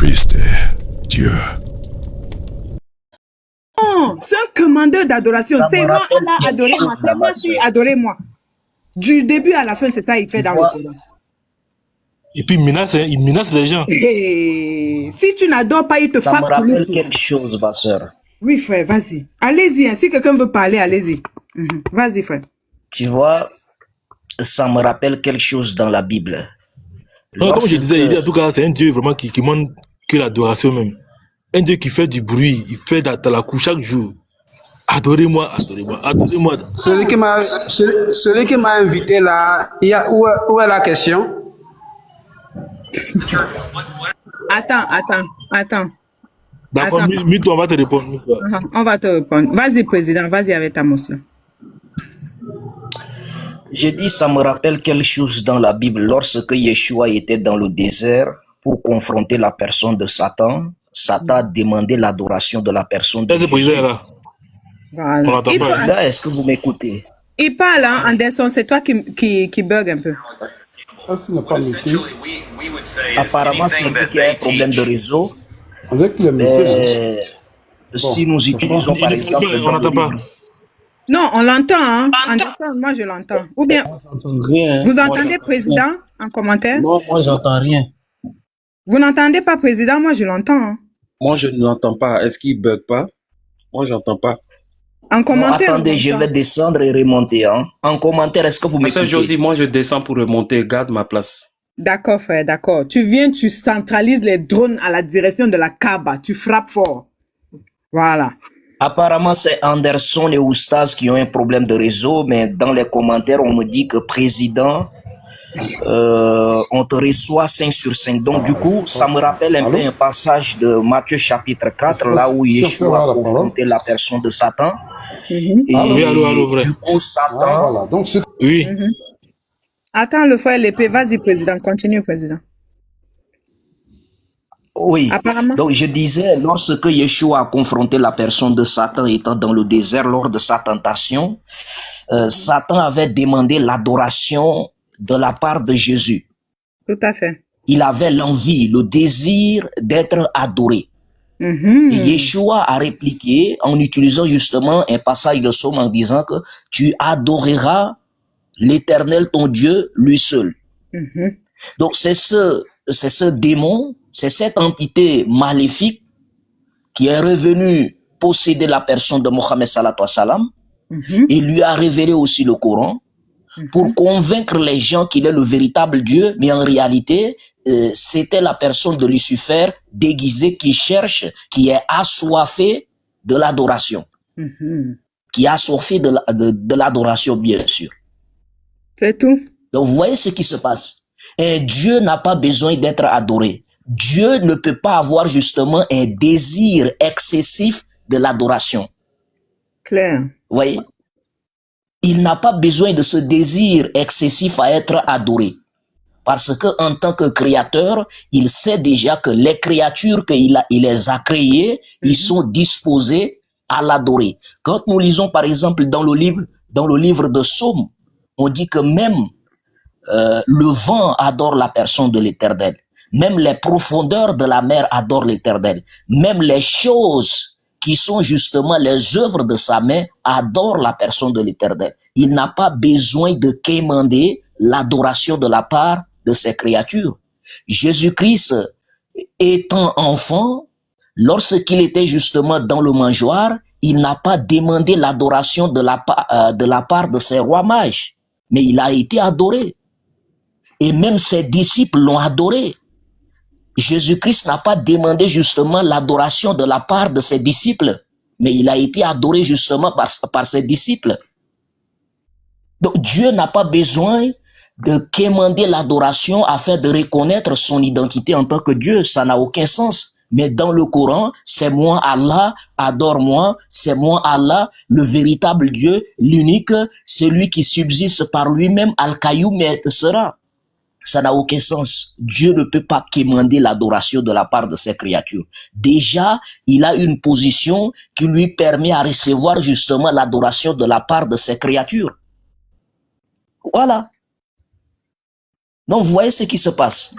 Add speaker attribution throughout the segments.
Speaker 1: Jésus-Christ est Dieu.
Speaker 2: Non, c'est un commandeur d'adoration. C'est moi, Allah, adorez-moi. C'est moi, si, adorez-moi. Du début à la fin, c'est ça qu'il fait dans le Coran.
Speaker 3: Et puis il menace les gens.
Speaker 2: Hey, si tu n'adores pas, il te
Speaker 4: Ça me
Speaker 2: frappe tout le
Speaker 4: rappelle
Speaker 2: coup.
Speaker 4: quelque chose, ma soeur.
Speaker 2: Oui, frère, vas-y. Allez-y, hein. Si quelqu'un veut parler, allez-y. Vas-y, frère.
Speaker 4: Tu vois, ça me rappelle quelque chose dans la Bible.
Speaker 3: Non, comme je disais,
Speaker 4: Lorsque-
Speaker 3: en tout cas, c'est un Dieu vraiment qui demande que l'adoration même. Un Dieu qui fait du bruit, il fait dans la cour chaque jour. Adorez-moi, adorez-moi, adorez-moi.
Speaker 5: Celui qui m'a invité là, où est la question?
Speaker 2: Attends.
Speaker 3: D'accord,
Speaker 2: Attends.
Speaker 3: mute-toi, on va te répondre. mute-toi.
Speaker 2: On va te répondre. Vas-y, président, vas-y avec ta motion.
Speaker 4: Je dis, ça me rappelle quelque chose dans la Bible. Lorsque Yeshua était dans le désert pour confronter la personne de Satan, Satan a demandé l'adoration de la personne de
Speaker 3: Là, c'est
Speaker 4: Jésus.
Speaker 3: président là.
Speaker 2: Voilà.
Speaker 3: On l'entend
Speaker 2: Il
Speaker 3: pas.
Speaker 2: parle,
Speaker 4: Là, est-ce que vous m'écoutez?
Speaker 2: il parle, hein, Anderson, c'est toi qui bug un peu.
Speaker 5: Ah, ce n'est pas muté.
Speaker 4: Apparemment, c'est dit qu'il y a un problème de réseau.
Speaker 5: On dirait qu'il est muté.
Speaker 4: Mais si nous utilisons par exemple...
Speaker 3: On n'entend pas.
Speaker 2: Non, on l'entend, hein. Anderson, moi, je l'entends. Ou bien,
Speaker 6: Rien.
Speaker 2: vous entendez, président, en commentaire?
Speaker 6: Non, moi, j'entends rien.
Speaker 2: Vous n'entendez pas, président? Moi, je l'entends, hein.
Speaker 6: Moi, je ne l'entends pas. Est-ce qu'il bug pas? Moi, j'entends pas.
Speaker 2: En
Speaker 4: Non,
Speaker 2: commentaire,
Speaker 4: attendez,
Speaker 2: on
Speaker 4: je
Speaker 2: l'entend.
Speaker 4: vais descendre et remonter. Hein. En commentaire, est-ce que vous
Speaker 6: Monsieur
Speaker 4: m'écoutez?
Speaker 6: Josie, moi, je descends pour remonter. Garde ma place.
Speaker 2: D'accord, frère, d'accord. Tu viens, tu centralises les drones à la direction de la Kaaba. Tu frappes fort. Voilà.
Speaker 4: Apparemment, c'est Anderson et Oustaz qui ont un problème de réseau, mais dans les commentaires, on me dit que président, on te reçoit 5 sur 5. Donc, du coup, ça me rappelle un peu un passage de Matthieu chapitre 4, là où Yeshua a confronté la personne de Satan. Et
Speaker 3: Oui, allô, vrai.
Speaker 4: du coup, Satan,
Speaker 5: Voilà, donc c'est
Speaker 3: Oui.
Speaker 2: Attends, le frère l'épée. Vas-y, président. Continue, président.
Speaker 4: oui.
Speaker 2: Apparemment.
Speaker 4: Donc, je disais, lorsque Yeshua a confronté la personne de Satan étant dans le désert lors de sa tentation, Satan avait demandé l'adoration de la part de Jésus.
Speaker 2: Tout à fait.
Speaker 4: Il avait l'envie, le désir d'être adoré. Et Yeshua a répliqué en utilisant justement un passage de Somme en disant que tu adoreras l'Éternel ton Dieu, lui seul. Donc c'est ce démon, c'est cette entité maléfique qui est revenue posséder la personne de Mohammed sallallahu alayhi wa sallam et lui a révélé aussi le Coran pour convaincre les gens qu'il est le véritable Dieu, mais en réalité, c'était la personne de Lucifer déguisée qui cherche, qui est assoiffée de l'adoration. Qui est assoiffée de l'adoration, bien sûr.
Speaker 2: C'est tout.
Speaker 4: Donc, vous voyez ce qui se passe. Et Dieu n'a pas besoin d'être adoré. Dieu ne peut pas avoir justement un désir excessif de l'adoration.
Speaker 2: Clair.
Speaker 4: Vous voyez? Il n'a pas besoin de ce désir excessif à être adoré. Parce que en tant que créateur, il sait déjà que les créatures il les a créées, ils sont disposés à l'adorer. Quand nous lisons par exemple dans le livre de Psaume, on dit que même le vent adore la personne de l'Éternel. Même les profondeurs de la mer adorent l'Éternel. Même les choses qui sont justement les œuvres de sa main adorent la personne de l'Éternel. Il n'a pas besoin de quémander l'adoration de la part de ses créatures. Jésus-Christ, étant enfant, lorsqu'il était justement dans le mangeoire, il n'a pas demandé l'adoration de la part de ses rois mages, mais il a été adoré. Et même ses disciples l'ont adoré. Jésus-Christ n'a pas demandé justement l'adoration de la part de ses disciples, mais il a été adoré justement par ses disciples. Donc Dieu n'a pas besoin de quémander l'adoration afin de reconnaître son identité en tant que Dieu. Ça n'a aucun sens. Mais dans le Coran, c'est moi Allah, adore-moi, c'est moi Allah, le véritable Dieu, l'unique, celui qui subsiste par lui-même, Al-Qayyum et etc. Ça n'a aucun sens. Dieu ne peut pas quémander l'adoration de la part de ses créatures. Déjà, il a une position qui lui permet à recevoir justement l'adoration de la part de ses créatures. Voilà. Donc, vous voyez ce qui se passe.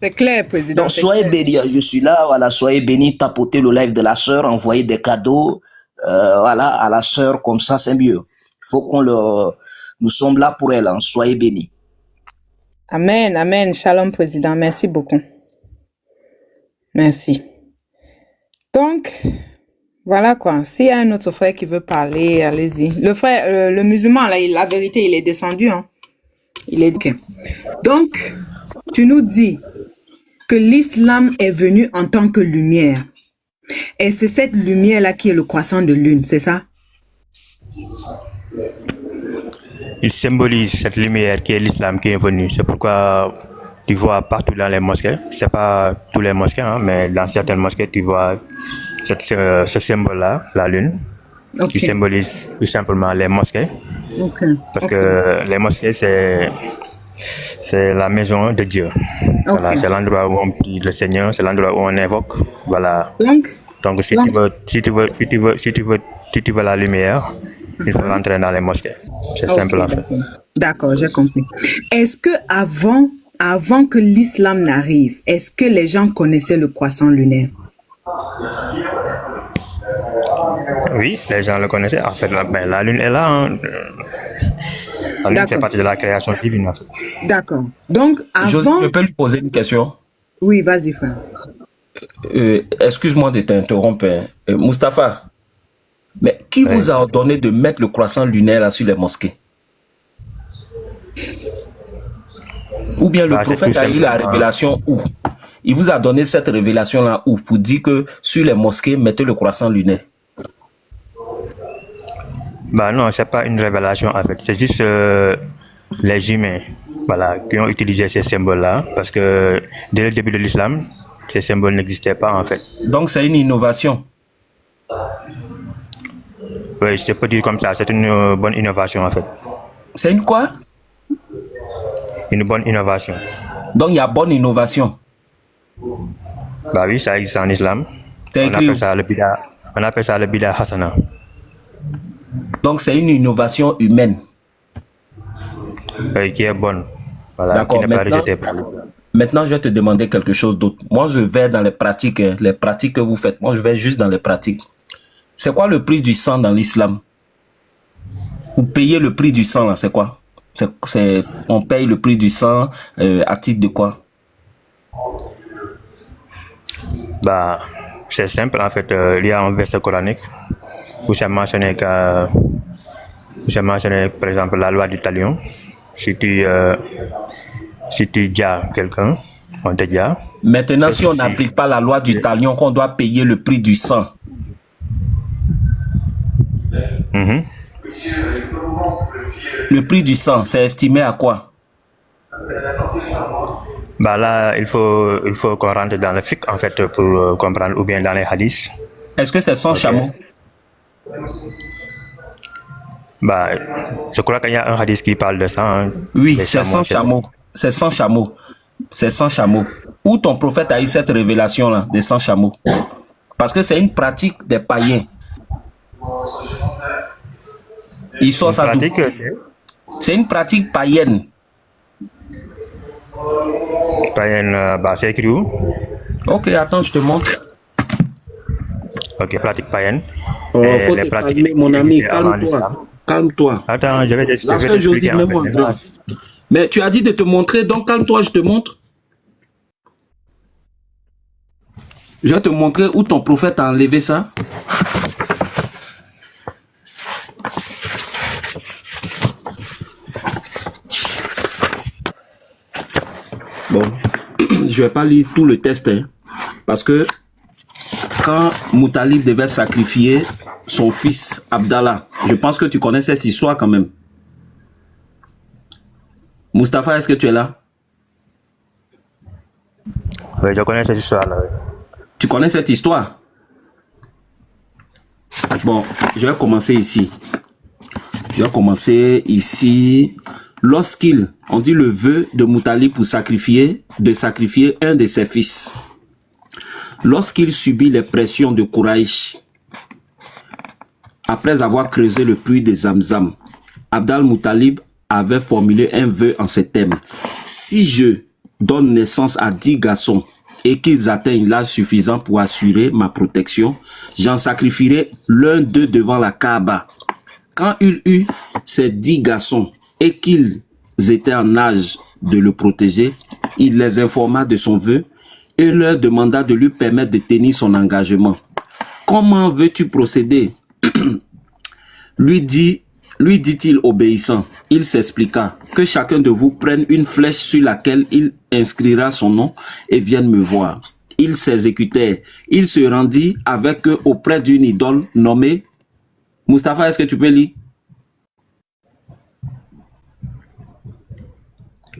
Speaker 2: C'est clair, président.
Speaker 4: Donc, soyez bénis. Je suis là, voilà, soyez bénis, tapotez le live de la sœur, envoyez des cadeaux, voilà, à la sœur, comme ça, c'est mieux. Il faut nous sommes là pour elle, hein. Soyez bénis.
Speaker 2: Amen, amen. Shalom, président. Merci beaucoup. Merci. Donc, voilà quoi. S'il y a un autre frère qui veut parler, allez-y. Le frère, le musulman, là, la vérité, il est descendu, hein. Il est... Okay. Donc, tu nous dis que l'islam est venu en tant que lumière. Et c'est cette lumière-là qui est le croissant de lune, c'est ça?
Speaker 1: Il symbolise cette lumière qui est l'islam qui est venu. C'est pourquoi tu vois partout dans les mosquées, c'est pas tous les mosquées, hein, mais dans certaines mosquées, tu vois ce symbole-là, la lune, qui symbolise tout simplement les mosquées. Parce que les mosquées, c'est la maison de Dieu. Voilà, c'est l'endroit où on prie le Seigneur, c'est l'endroit où on invoque. Voilà. Donc si tu veux la lumière, il faut rentrer dans les mosquées. C'est simple en fait.
Speaker 2: D'accord, j'ai compris. Est-ce que avant que l'islam n'arrive, est-ce que les gens connaissaient le croissant lunaire?
Speaker 1: Oui, les gens le connaissaient. En fait, la lune est là. Hein. La lune fait partie de la création divine.
Speaker 2: D'accord. Donc, avant...
Speaker 7: Je peux lui poser une question?
Speaker 2: Oui, vas-y, frère.
Speaker 7: Excuse-moi de t'interrompre. Mustapha, mais qui vous a ordonné de mettre le croissant lunaire là sur les mosquées? Ou bien le prophète a eu la révélation où? Il vous a donné cette révélation là où? Pour dire que sur les mosquées, mettez le croissant lunaire.
Speaker 1: Bah non, c'est pas une révélation en fait. C'est juste les humains, voilà, qui ont utilisé ces symboles-là, parce que dès le début de l'islam, ces symboles n'existaient pas en fait.
Speaker 7: Donc c'est une innovation.
Speaker 1: Oui, je peux dire comme ça, c'est une bonne innovation en fait.
Speaker 7: C'est une quoi?
Speaker 1: Une bonne innovation.
Speaker 7: Donc il y a bonne innovation.
Speaker 1: Bah oui, ça existe en islam. On appelle ça le bida hasana.
Speaker 7: Donc c'est une innovation humaine.
Speaker 1: Qui est bonne. Voilà,
Speaker 7: d'accord,
Speaker 1: qui n'est pas rejetée par
Speaker 7: maintenant je vais te demander quelque chose d'autre. Moi je vais dans les pratiques que vous faites. Moi je vais juste dans les pratiques. C'est quoi le prix du sang dans l'islam? Vous payez le prix du sang là, c'est quoi? On paye le prix du sang à titre de quoi?
Speaker 1: Bah, c'est simple en fait. Il y a un verset coranique où c'est mentionné par exemple la loi du talion. Si tu dias quelqu'un, on te dia.
Speaker 7: Maintenant, si on n'applique pas la loi du talion, qu'on doit payer le prix du sang. Le prix du sang, c'est estimé à quoi?
Speaker 1: Bah là, il faut qu'on rentre dans le fiqh en fait pour comprendre, ou bien dans les hadiths.
Speaker 7: Est-ce que c'est 100 chameaux?
Speaker 1: Bah, je crois qu'il y a un hadith qui parle de ça. Hein.
Speaker 7: Oui, c'est 100 chameaux. C'est 100 chameaux. C'est 100 chameaux. Où ton prophète a eu cette révélation-là, des 100 chameaux? Parce que c'est une pratique des païens. Ils sont ça. C'est une pratique païenne.
Speaker 1: Païenne, bah, c'est écrit où?
Speaker 7: Ok, attends, je te montre.
Speaker 1: Ok, pratique païenne.
Speaker 7: Oh, faut te calmer, mon ami, calme-toi. Calme-toi.
Speaker 1: Attends, je vais
Speaker 7: t'expliquer. Mais tu as dit de te montrer, donc calme-toi, je te montre. Je vais te montrer où ton prophète a enlevé ça. Bon, je vais pas lire tout le texte, hein, parce que quand Moutalib devait sacrifier son fils Abdallah, je pense que tu connais cette histoire quand même. Mustapha, est-ce que tu es là?
Speaker 1: Oui, je connais cette histoire-là.
Speaker 7: Tu connais cette histoire? Bon, je vais commencer ici. Lorsqu'il, on dit le vœu de Moutalib pour sacrifier un de ses fils. Lorsqu'il subit les pressions de Quraïsh, après avoir creusé le puits de Zamzam, Abd al-Muttalib avait formulé un vœu en ces termes. Si je donnent naissance à 10 garçons et qu'ils atteignent l'âge suffisant pour assurer ma protection, j'en sacrifierai l'un d'eux devant la Kaaba. Quand il eut ces 10 garçons et qu'ils étaient en âge de le protéger, il les informa de son vœu et leur demanda de lui permettre de tenir son engagement. Comment veux-tu procéder? lui dit-il obéissant. Il s'expliqua que chacun de vous prenne une flèche sur laquelle il inscrira son nom et vienne me voir. Ils s'exécutèrent. Il se rendit avec eux auprès d'une idole nommée... Mustapha, est-ce que tu peux lire?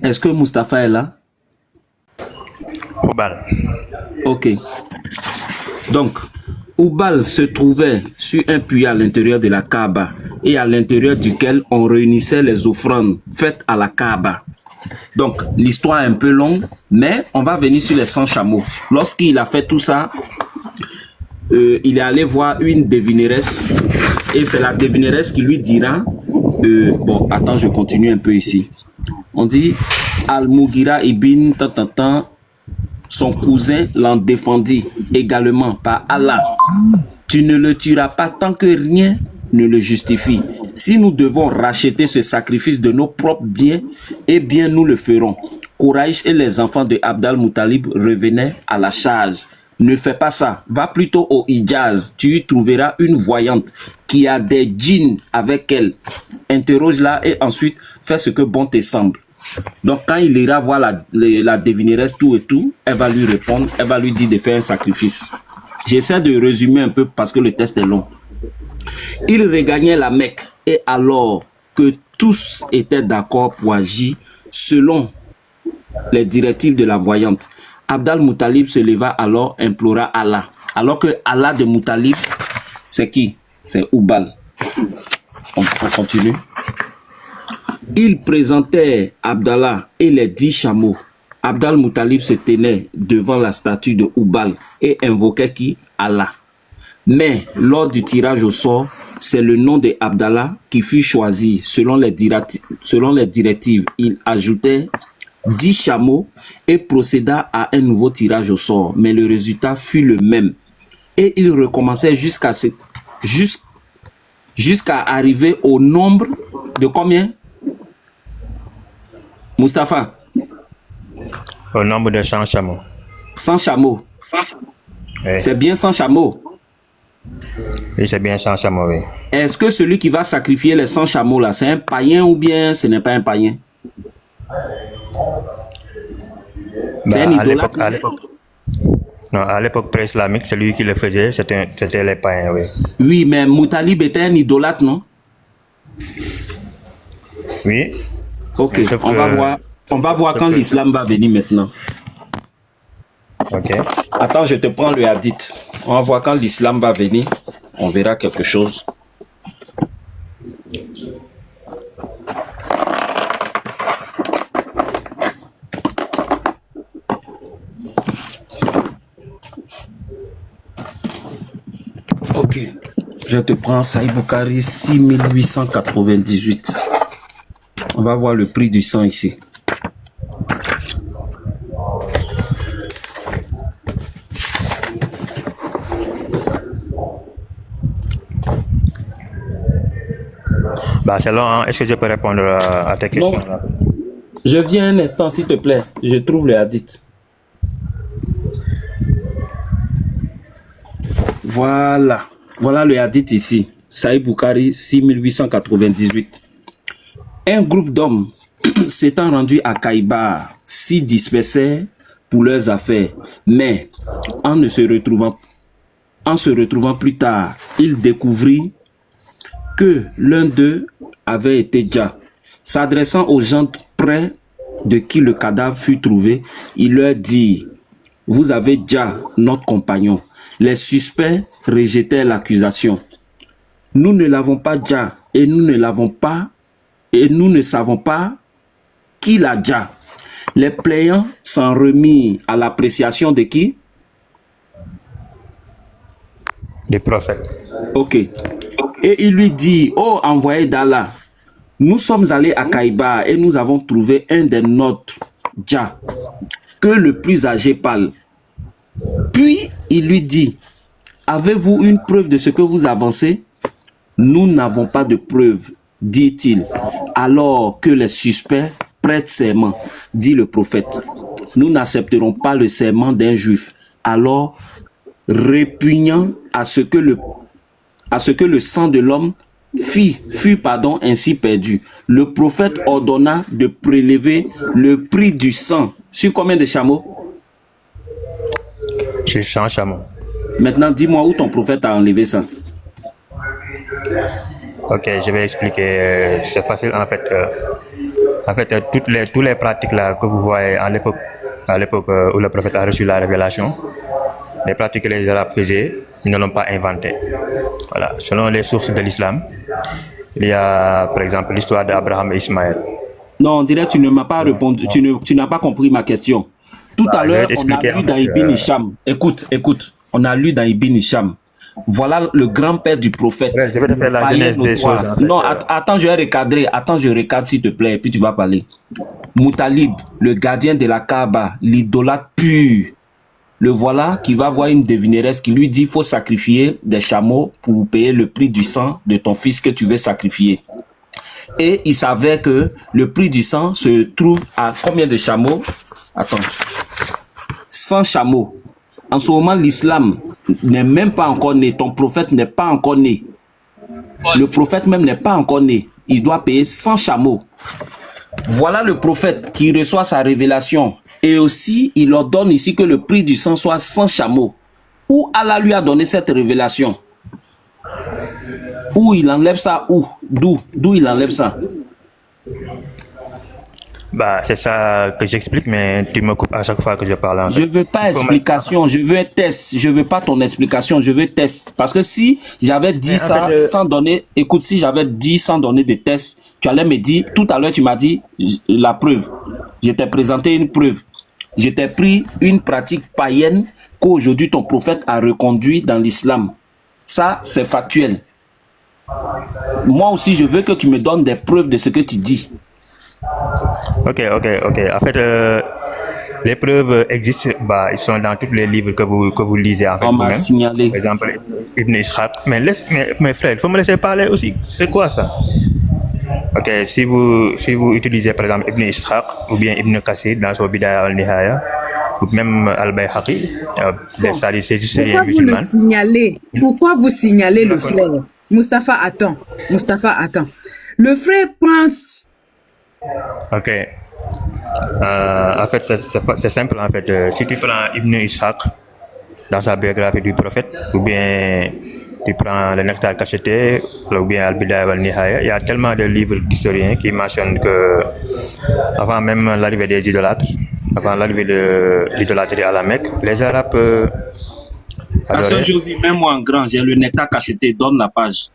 Speaker 7: Est-ce que Mustapha est là?
Speaker 1: Oubal.
Speaker 7: Ok. Donc, Oubal se trouvait sur un puits à l'intérieur de la Kaaba et à l'intérieur duquel on réunissait les offrandes faites à la Kaaba. Donc, l'histoire est un peu longue, mais on va venir sur les 100 chameaux. Lorsqu'il a fait tout ça, il est allé voir une devineresse et c'est la devineresse qui lui dira bon, attends, je continue un peu ici. On dit Al-Mughira ibn Tantantan, son cousin l'en défendit également par Allah. Tu ne le tueras pas tant que rien ne le justifie. Si nous devons racheter ce sacrifice de nos propres biens, eh bien nous le ferons. Quraysh et les enfants de Abd al-Muttalib revenaient à la charge. Ne fais pas ça, va plutôt au Hijaz, tu y trouveras une voyante qui a des djinns avec elle. Interroge-la et ensuite fais ce que bon te semble. Donc quand il ira voir la devineresse tout et tout, elle va lui répondre, elle va lui dire de faire un sacrifice. J'essaie de résumer un peu parce que le texte est long. Il regagnait la Mecque et alors que tous étaient d'accord pour agir selon les directives de la voyante, Abd al-Muttalib se leva alors, implora Allah. Alors que Allah de Muttalib, c'est qui? C'est Oubal. On continue. Il présentait Abdallah et les 10 chameaux. Abd al-Muttalib se tenait devant la statue de Oubal et invoquait qui? Allah. Mais lors du tirage au sort, c'est le nom de Abdallah qui fut choisi selon les directives. Il ajoutait 10 chameaux et procéda à un nouveau tirage au sort. Mais le résultat fut le même. Et il recommençait jusqu'à arriver au nombre de combien? Mustapha?
Speaker 1: Au nombre de 100 chameaux.
Speaker 7: 100 chameaux.
Speaker 1: Oui.
Speaker 7: C'est bien 100 chameaux.
Speaker 1: Oui, c'est bien 100 chameaux, oui.
Speaker 7: Est-ce que celui qui va sacrifier les 100 chameaux là, c'est un païen ou bien ce n'est pas un païen? C'est un idolâtre.
Speaker 1: Non, à l'époque pré-islamique, celui qui le faisait, c'était les païens, oui.
Speaker 7: Oui, mais Muttalib était un idolâtre, non?
Speaker 1: Oui.
Speaker 7: Ok, on va voir quand l'islam va venir maintenant.
Speaker 1: Ok.
Speaker 7: Attends, je te prends le hadith. On va voir quand l'islam va venir. On verra quelque chose. Ok. Je te prends Sahih Bukhari 6898. On va voir le prix du sang ici.
Speaker 1: Bah, c'est long, hein? Est-ce que je peux répondre à tes questions?
Speaker 7: Non. Je viens un instant, s'il te plaît. Je trouve le hadith. Voilà. Voilà le hadith ici. Sahih Bukhari 6898. Un groupe d'hommes s'étant rendu à Kaïbar s'y dispersaient pour leurs affaires. Mais en se retrouvant plus tard, il découvrit que l'un d'eux avait été Dja. S'adressant aux gens près de qui le cadavre fut trouvé, il leur dit: vous avez Dja, notre compagnon. Les suspects rejetèrent l'accusation. Nous ne l'avons pas Dja et nous ne savons pas qui l'a Dja. Les plaignants s'en remirent à l'appréciation de qui?
Speaker 1: Des prophètes.
Speaker 7: Ok. Et il lui dit: oh, envoyé d'Allah, nous sommes allés à Kaïba et nous avons trouvé un des nôtres Dja, que le plus âgé parle. Puis il lui dit, avez-vous une preuve de ce que vous avancez? Nous n'avons pas de preuve, dit-il. Alors que les suspects prêtent serment, dit le prophète. Nous n'accepterons pas le serment d'un juif. Alors, répugnant à ce que le sang de l'homme fut ainsi perdu. Le prophète ordonna de prélever le prix du sang. Sur combien de chameaux?
Speaker 1: Sur 100 chameaux.
Speaker 7: Maintenant, dis-moi où ton prophète a enlevé ça.
Speaker 1: Ok, je vais expliquer. C'est facile en fait. Toutes les pratiques là que vous voyez à l'époque où le prophète a reçu la révélation, les pratiques que les Arabes faisaient, ils ne l'ont pas inventées. Voilà. Selon les sources de l'islam, il y a par exemple l'histoire d'Abraham et Ismaël.
Speaker 7: Non, on dirait que tu ne m'as pas répondu, tu n'as pas compris ma question. Tout à l'heure, on a lu dans Ibn Hisham. Écoute, on a lu dans Ibn Hisham. Voilà le grand-père du prophète.
Speaker 1: Ouais, je vais te faire la genèse des choses. En fait.
Speaker 7: Non, attends, je vais recadrer. Attends, je recadre s'il te plaît, et puis tu vas parler. Moutalib, le gardien de la Kaaba, l'idolâtre pur. Le voilà qui va voir une devineresse qui lui dit il faut sacrifier des chameaux pour payer le prix du sang de ton fils que tu veux sacrifier. Et il savait que le prix du sang se trouve à combien de chameaux? Attends. 100 chameaux. En ce moment, l'islam n'est même pas encore né. Ton prophète n'est pas encore né. Le prophète même n'est pas encore né. Il doit payer 100 chameaux. Voilà le prophète qui reçoit sa révélation. Et aussi, il ordonne ici que le prix du sang soit 100 chameaux. Où Allah lui a donné cette révélation? Où il enlève ça? Où? D'où il enlève ça?
Speaker 1: Bah, c'est ça que j'explique, mais tu me coupes à chaque fois que je parle. En fait.
Speaker 7: Je veux pas explication, je veux un test. Je veux pas ton explication, je veux test. Parce que si j'avais dit ça sans donner, écoute, si j'avais dit sans donner de test, tu allais me dire, tout à l'heure tu m'as dit la preuve. Je t'ai présenté une preuve. Je t'ai pris une pratique païenne qu'aujourd'hui ton prophète a reconduit dans l'islam. Ça, c'est factuel. Moi aussi, je veux que tu me donnes des preuves de ce que tu dis.
Speaker 1: Ok. En fait, les preuves existent. Bah, ils sont dans tous les livres que vous lisez. En fait,
Speaker 7: on m'a signalé.
Speaker 1: Par exemple, Ibn Ishaq. Mais frère, il faut me laisser parler aussi. C'est quoi ça? Ok, si vous utilisez par exemple Ibn Ishaq ou bien Ibn Kassir dans son Bidaya al-Nihaya, ou même Al-Bayhaqi, c'est juste les musulmans.
Speaker 2: Pourquoi vous signalez le frère? Mustapha, attends. Le frère pense.
Speaker 1: Ok. En fait, c'est simple. En fait, si tu prends Ibn Ishaq dans sa biographie du prophète, ou bien tu prends le Nectar cacheté, ou bien Al-Bidaya wal-Nihaya, il y a tellement de livres d'historiens qui mentionnent que avant même l'arrivée des idolâtres, avant l'arrivée de l'idolâtrie à la Mecque, les Arabes
Speaker 7: Pasteur Josie, mets-moi en grand, j'ai le Nectar cacheté, donne la page.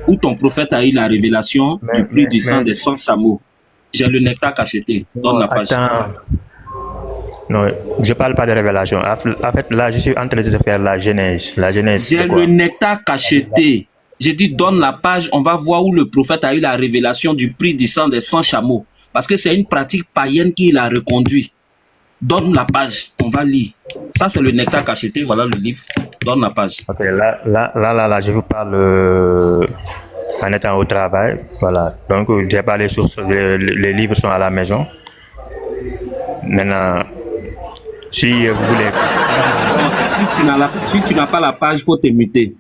Speaker 7: Où ton prophète a eu la révélation du prix du sang des 100 chameaux. J'ai le Nectar cacheté, donne la page.
Speaker 1: Attends. Non, je parle pas de révélation. En fait, là, je suis en train de te faire la genèse.
Speaker 7: J'ai le Nectar cacheté. J'ai dit, donne la page, on va voir où le prophète a eu la révélation du prix du sang des 100 chameaux. Parce que c'est une pratique païenne qu'il a reconduit. Donne la page, on va lire. Ça, c'est le Nectar cacheté, voilà le livre. Donne la page.
Speaker 1: Ok, là, je vous parle en étant au travail. Voilà. Donc, j'ai pas les sources. Les livres sont à la maison. Maintenant, si vous voulez.
Speaker 7: Si tu n'as pas la page, il faut te muter.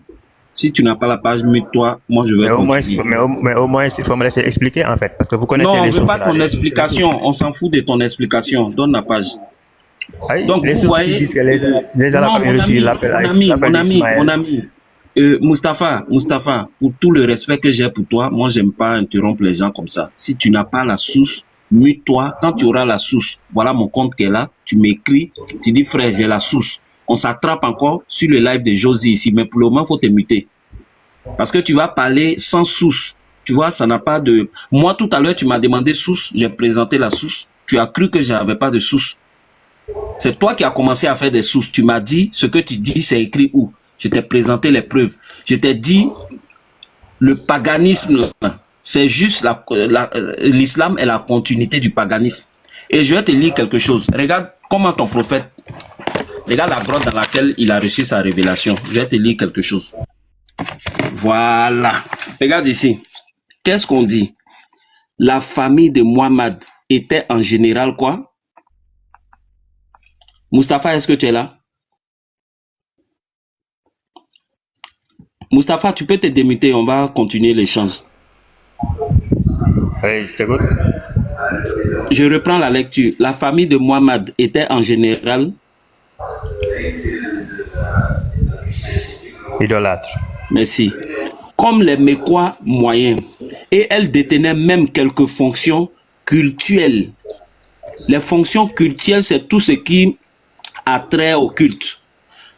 Speaker 7: Si tu n'as pas la page, mute-toi. Moi, je vais continuer.
Speaker 1: Mais au moins, il faut me laisser expliquer, en fait. Parce que vous connaissez
Speaker 7: les
Speaker 1: sources.
Speaker 7: Non, on ne veut pas ton explication. On s'en fout de ton explication. Donne la page. Donc, vous voyez. Mon ami. Mustapha, pour tout le respect que j'ai pour toi, moi, j'aime pas interrompre les gens comme ça. Si tu n'as pas la source, mute-toi. Quand tu auras la source, voilà mon compte qui est là. Tu m'écris. Tu dis, frère, j'ai la source. On s'attrape encore sur le live de Josie ici, mais pour le moment, il faut te muter. Parce que tu vas parler sans source. Tu vois, ça n'a pas de... Moi, tout à l'heure, tu m'as demandé source, j'ai présenté la source. Tu as cru que je n'avais pas de source. C'est toi qui as commencé à faire des sources. Tu m'as dit, ce que tu dis, c'est écrit où? Je t'ai présenté les preuves. Je t'ai dit, le paganisme, c'est juste l'islam est la continuité du paganisme. Et je vais te lire quelque chose. Regarde comment ton prophète, regarde la grotte dans laquelle il a reçu sa révélation. Je vais te lire quelque chose. Voilà. Regarde ici. Qu'est-ce qu'on dit? La famille de Muhammad était en général quoi? Mustapha, est-ce que tu es là? Mustapha, tu peux te démuter, on va continuer l'échange.
Speaker 1: Oui, je t'écoute.
Speaker 7: Je reprends la lecture. La famille de Muhammad était en général
Speaker 1: Idolâtre.
Speaker 7: merci, comme les Mécois moyens. Et elle détenait même quelques fonctions cultuelles. Les fonctions cultuelles, c'est tout ce qui a trait au culte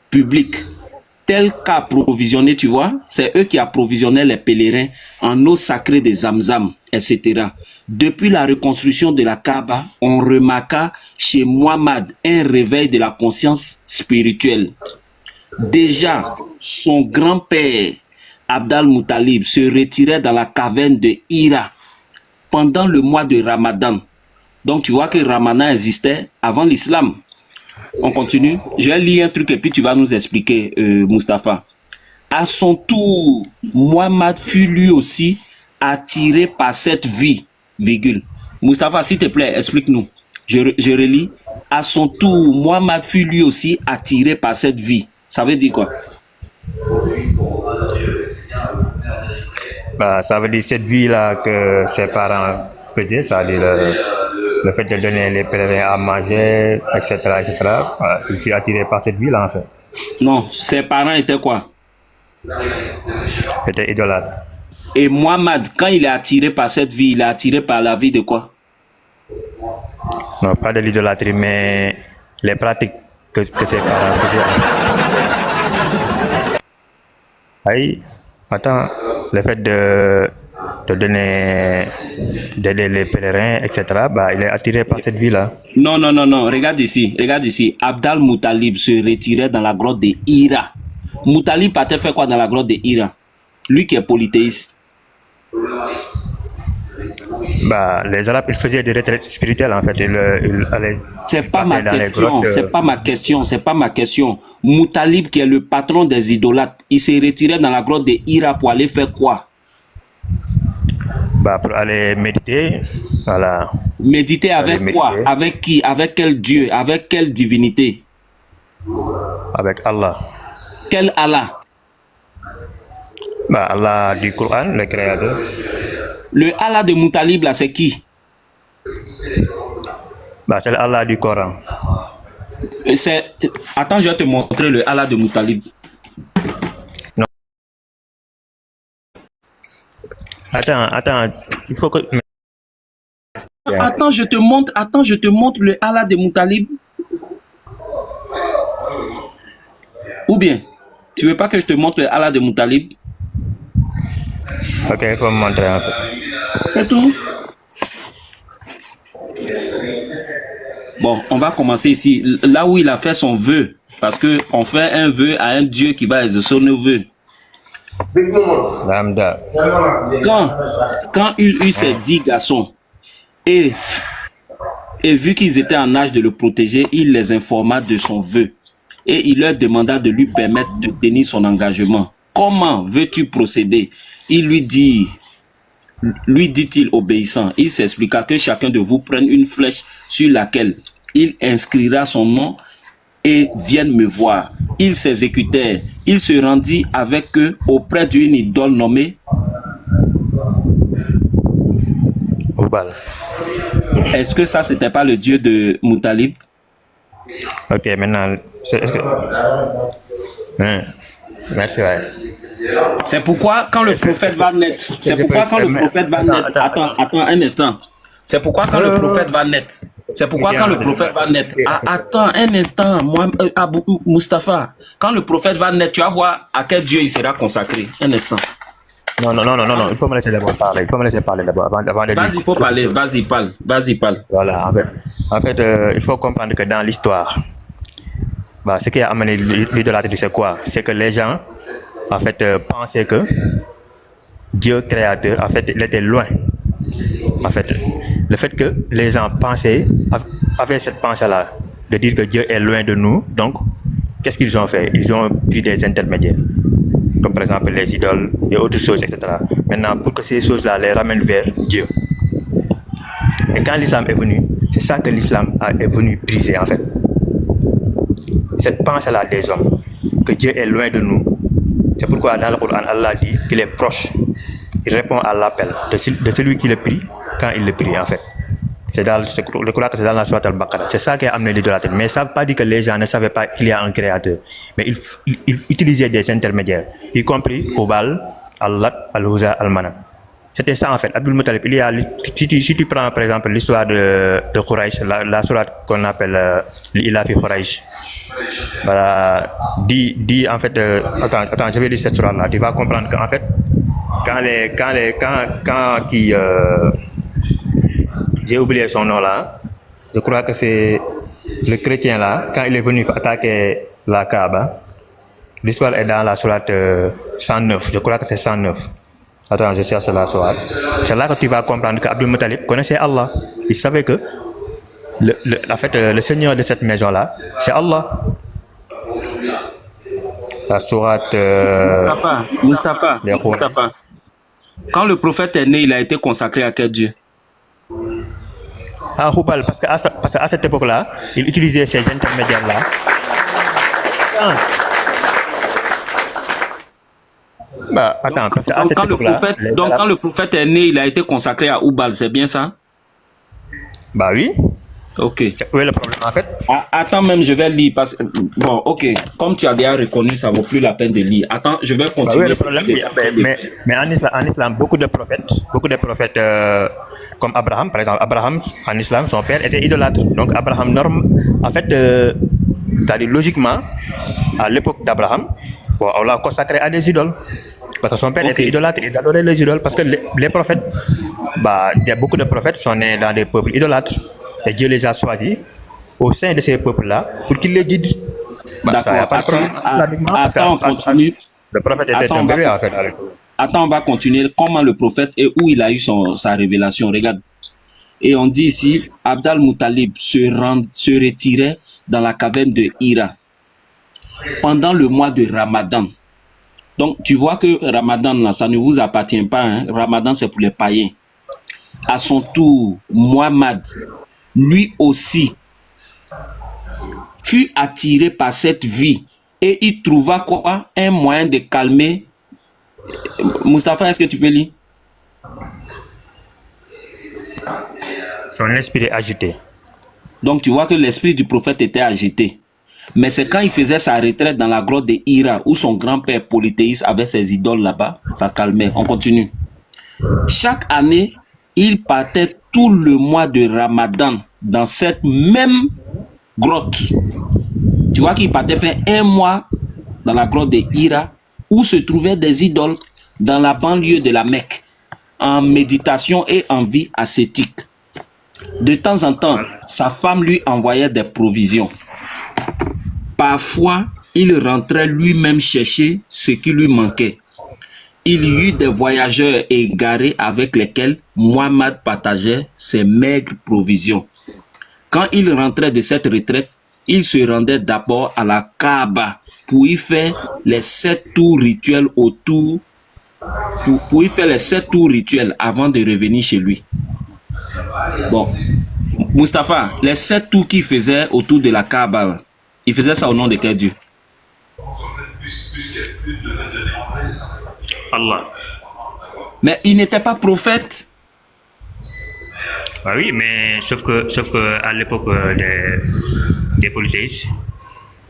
Speaker 7: public. Tel qu'approvisionné, tu vois, c'est eux qui approvisionnaient les pèlerins en eau sacrée des Zamzam, etc. Depuis la reconstruction de la Kaaba, on remarqua chez Muhammad un réveil de la conscience spirituelle. Déjà, son grand-père, Abd al-Muttalib, se retirait dans la caverne de Hira pendant le mois de Ramadan. Donc, tu vois que Ramadan existait avant l'islam. On continue. Je vais lire un truc et puis tu vas nous expliquer, Mustapha. À son tour, Muhammad fut lui aussi attiré par cette vie, virgule. Mustapha, s'il te plaît, explique-nous. Je relis. À son tour, Muhammad fut lui aussi attiré par cette vie. Ça veut dire quoi?
Speaker 1: Bah, ça veut dire cette vie-là que ses parents faisaient, c'est-à-dire le fait de donner les pèlerins à manger, etc., etc. Voilà, il fut attiré par cette vie-là, en fait.
Speaker 7: Non, ses parents étaient quoi?
Speaker 1: C'était idolâtre.
Speaker 7: Et Muhammad, quand il est attiré par cette vie, il est attiré par la vie de quoi?
Speaker 1: Non, pas de l'idolâtrie, mais les pratiques que ses parents faisaient. Oui, attends, le fait de donner, d'aider les pèlerins, etc., bah, il est attiré par cette vie-là.
Speaker 7: Non, non, non, non. Regarde ici. Regarde ici. Abd al-Muttalib se retirait dans la grotte de Hira. Muttalib partait faire quoi dans la grotte de Hira? Lui qui est polythéiste.
Speaker 1: Bah, les Arabes, ils faisaient des retraites spirituelles, en fait. Ils allaient.
Speaker 7: C'est pas ma
Speaker 1: dans les
Speaker 7: question.
Speaker 1: grottes,
Speaker 7: C'est pas ma question. C'est pas ma question. Muttalib, qui est le patron des idolâtres, il se retirait dans la grotte de Hira pour aller faire quoi?
Speaker 1: Bah, pour aller méditer, voilà.
Speaker 7: Méditer avec
Speaker 1: Aller
Speaker 7: quoi?
Speaker 1: méditer.
Speaker 7: Avec qui? Avec quel Dieu? Avec quelle divinité?
Speaker 1: Avec Allah.
Speaker 7: Quel Allah?
Speaker 1: Bah, Allah du Coran, le créateur.
Speaker 7: Le Allah de Muttalib, là, c'est qui?
Speaker 1: Bah, c'est Allah du Coran.
Speaker 7: Attends, je vais te montrer le Allah de Muttalib.
Speaker 1: Attends, il faut que.
Speaker 7: Attends, je te montre le Allah de Muttalib. Ou bien, tu veux pas que je te montre le Allah de Muttalib?
Speaker 1: Ok, il faut me montrer un peu.
Speaker 7: C'est tout. Bon, on va commencer ici. Là où il a fait son vœu. Parce que on fait un vœu à un Dieu qui va exaucer nos vœux.
Speaker 1: Lambda.
Speaker 7: Quand il eut ses 10 garçons et vu qu'ils étaient en âge de le protéger, il les informa de son vœu et il leur demanda de lui permettre de tenir son engagement. Comment veux-tu procéder? Il lui dit-il obéissant. Il s'expliqua que chacun de vous prenne une flèche sur laquelle il inscrira son nom et vienne me voir. Ils s'exécutèrent. Il se rendit avec eux auprès d'une idole nommée
Speaker 1: Oubal.
Speaker 7: Est-ce que ça, c'était pas le dieu de Muttalib?
Speaker 1: Ok, maintenant. Est-ce que. Merci, ouais.
Speaker 7: C'est pourquoi quand le prophète va naître, attends un instant. C'est pourquoi quand le prophète va naître, attends un instant, moi, Mustapha, quand le prophète va naître, tu vas voir à quel Dieu il sera consacré. Un instant.
Speaker 1: Non, il faut me laisser d'abord parler. Il faut me laisser parler d'abord avant de.
Speaker 7: Vas-y, il faut parler, vas-y, parle.
Speaker 1: Voilà, en fait, il faut comprendre que dans l'histoire, bah, ce qui a amené l'idolâtrie, c'est quoi? C'est que les gens, en fait, pensaient que Dieu créateur, en fait, il était loin. En fait, le fait que les gens avaient cette pensée-là, de dire que Dieu est loin de nous, donc, qu'est-ce qu'ils ont fait? Ils ont pris des intermédiaires, comme par exemple les idoles et autres choses, etc. Maintenant, pour que ces choses-là les ramènent vers Dieu. Et quand l'islam est venu, c'est ça que l'islam est venu briser, en fait. Cette pensée-là des hommes, que Dieu est loin de nous. C'est pourquoi dans le Coran, Allah dit qu'il est proche. Il répond à l'appel de celui qui le prie quand il le prie, en fait. Je crois que c'est dans la sourate Al-Baqarah. C'est ça qui a amené l'idolâtrie. Mais ça ne veut pas dire que les gens ne savaient pas qu'il y a un créateur. Mais ils utilisaient des intermédiaires, y compris Hubal, Al-Lat, Al-Uzza, Al-Manat. C'était ça en fait. Abdul Muttalib, si tu prends par exemple l'histoire de Quraysh, la sourate qu'on appelle l'Ilafi Quraysh, voilà, dit en fait, attends, je vais dire cette sourate-là, tu vas comprendre qu'en fait, j'ai oublié son nom là, je crois que c'est le chrétien là, quand il est venu attaquer la Kaaba, l'histoire est dans la sourate 109, je crois que c'est 109. Attends, je cherche la sourate. C'est là que tu vas comprendre qu'Abdul Muttalib connaissait Allah. Il savait que le seigneur de cette maison-là, c'est Allah. La sourate...
Speaker 7: Mustapha. Quand le prophète est né, il a été consacré à quel Dieu?
Speaker 1: À Hubal, parce qu'à cette époque-là, il utilisait ces intermédiaires-là. Bah, attends, parce qu'à cette époque-là...
Speaker 7: Donc, quand le prophète est né, il a été consacré à Hubal, c'est bien ça?
Speaker 1: Bah oui.
Speaker 7: Ok.
Speaker 1: Où est le problème en fait?
Speaker 7: Attends, même, je vais lire parce que... Bon, ok. Comme tu as déjà reconnu, ça vaut plus la peine de lire. Attends, je vais continuer.
Speaker 1: Bah oui, le problème, mais en islam, beaucoup de prophètes comme Abraham, par exemple. Abraham, en islam, son père était idolâtre. Donc, Abraham, en fait, c'est-à-dire logiquement, à l'époque d'Abraham, bon, on l'a consacré à des idoles. Parce que son père était idolâtre, il adorait les idoles. Parce que les prophètes, bah, il y a beaucoup de prophètes qui sont nés dans des peuples idolâtres. Et Dieu les a choisis au sein de ces peuples-là pour qu'ils les guident. Bah,
Speaker 7: d'accord, attends, on continue.
Speaker 1: Le prophète était un bébé en fait à l'époque.
Speaker 7: Attends, on va continuer. Comment le prophète et où il a eu sa révélation, regarde. Et on dit ici, Abd al-Muttalib se retirait dans la caverne de Hira pendant le mois de Ramadan. Donc, tu vois que Ramadan, là, ça ne vous appartient pas. Hein? Ramadan, c'est pour les païens. À son tour, Muhammad, lui aussi, fut attiré par cette vie et il trouva quoi? Un moyen de calmer. Mustapha, est-ce que tu peux lire?
Speaker 1: Son esprit est agité.
Speaker 7: Donc, tu vois que l'esprit du prophète était agité. Mais c'est quand il faisait sa retraite dans la grotte de Hira, où son grand-père polythéiste avait ses idoles là-bas, ça calmait. On continue. Chaque année, il partait tout le mois de Ramadan dans cette même grotte. Tu vois qu'il partait faire un mois dans la grotte de Hira, où se trouvaient des idoles dans la banlieue de la Mecque, en méditation et en vie ascétique. De temps en temps, sa femme lui envoyait des provisions. Parfois, il rentrait lui-même chercher ce qui lui manquait. Il y eut des voyageurs égarés avec lesquels Muhammad partageait ses maigres provisions. Quand il rentrait de cette retraite, il se rendait d'abord à la Kaaba pour y faire les 7 tours rituels autour, pour y faire les 7 tours rituels avant de revenir chez lui. Bon, Mustapha, les 7 tours qu'il faisait autour de la Kaaba, il faisait ça au nom de quel Dieu?
Speaker 1: Allah.
Speaker 7: Mais il n'était pas prophète.
Speaker 1: Bah oui, mais sauf que à l'époque des polythéistes,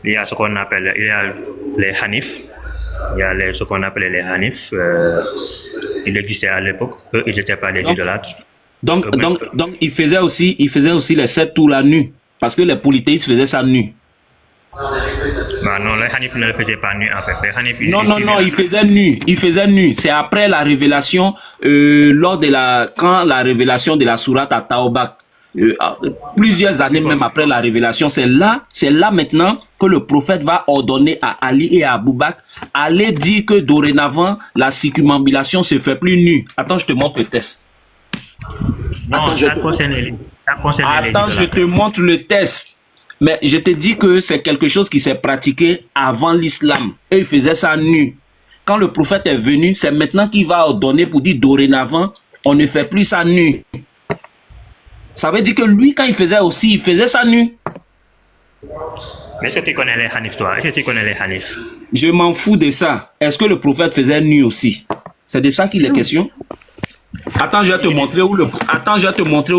Speaker 1: il y a ce qu'on appelle, il y a les Hanifs, il y a ce qu'on appelait les Hanifs. Il existait à l'époque. Eux, ils n'étaient pas des idolâtres.
Speaker 7: Donc il faisait aussi les 7 tours la nuit, parce que les polythéistes faisaient ça nu.
Speaker 1: Bah non, les Hanifs ne le faisaient pas nu en fait. Les Hanifs,
Speaker 7: non, il faisait nu. C'est après la révélation, quand la révélation de la sourate à Taoba, plusieurs années même après la révélation, c'est là maintenant que le prophète va ordonner à Ali et à Abou Bakr, allez dire que dorénavant, la circumambulation se fait plus nue. Attends, je te montre le test.
Speaker 1: Non,
Speaker 7: Attends,
Speaker 1: ça concerne les
Speaker 7: Attends, je te
Speaker 1: idolâtres.
Speaker 7: montre le test. Mais je te dis que c'est quelque chose qui s'est pratiqué avant l'islam. Et il faisait ça nu. Quand le prophète est venu, c'est maintenant qu'il va ordonner pour dire dorénavant, on ne fait plus ça nu. Ça veut dire que lui, quand il faisait aussi, il faisait ça nu.
Speaker 1: Mais est-ce que tu connais les Hanifs, toi? Est-ce que tu connais les Hanifs?
Speaker 7: Je m'en fous de ça. Est-ce que le prophète faisait nu aussi? C'est de ça qu'il est question. Attends, je vais te montrer où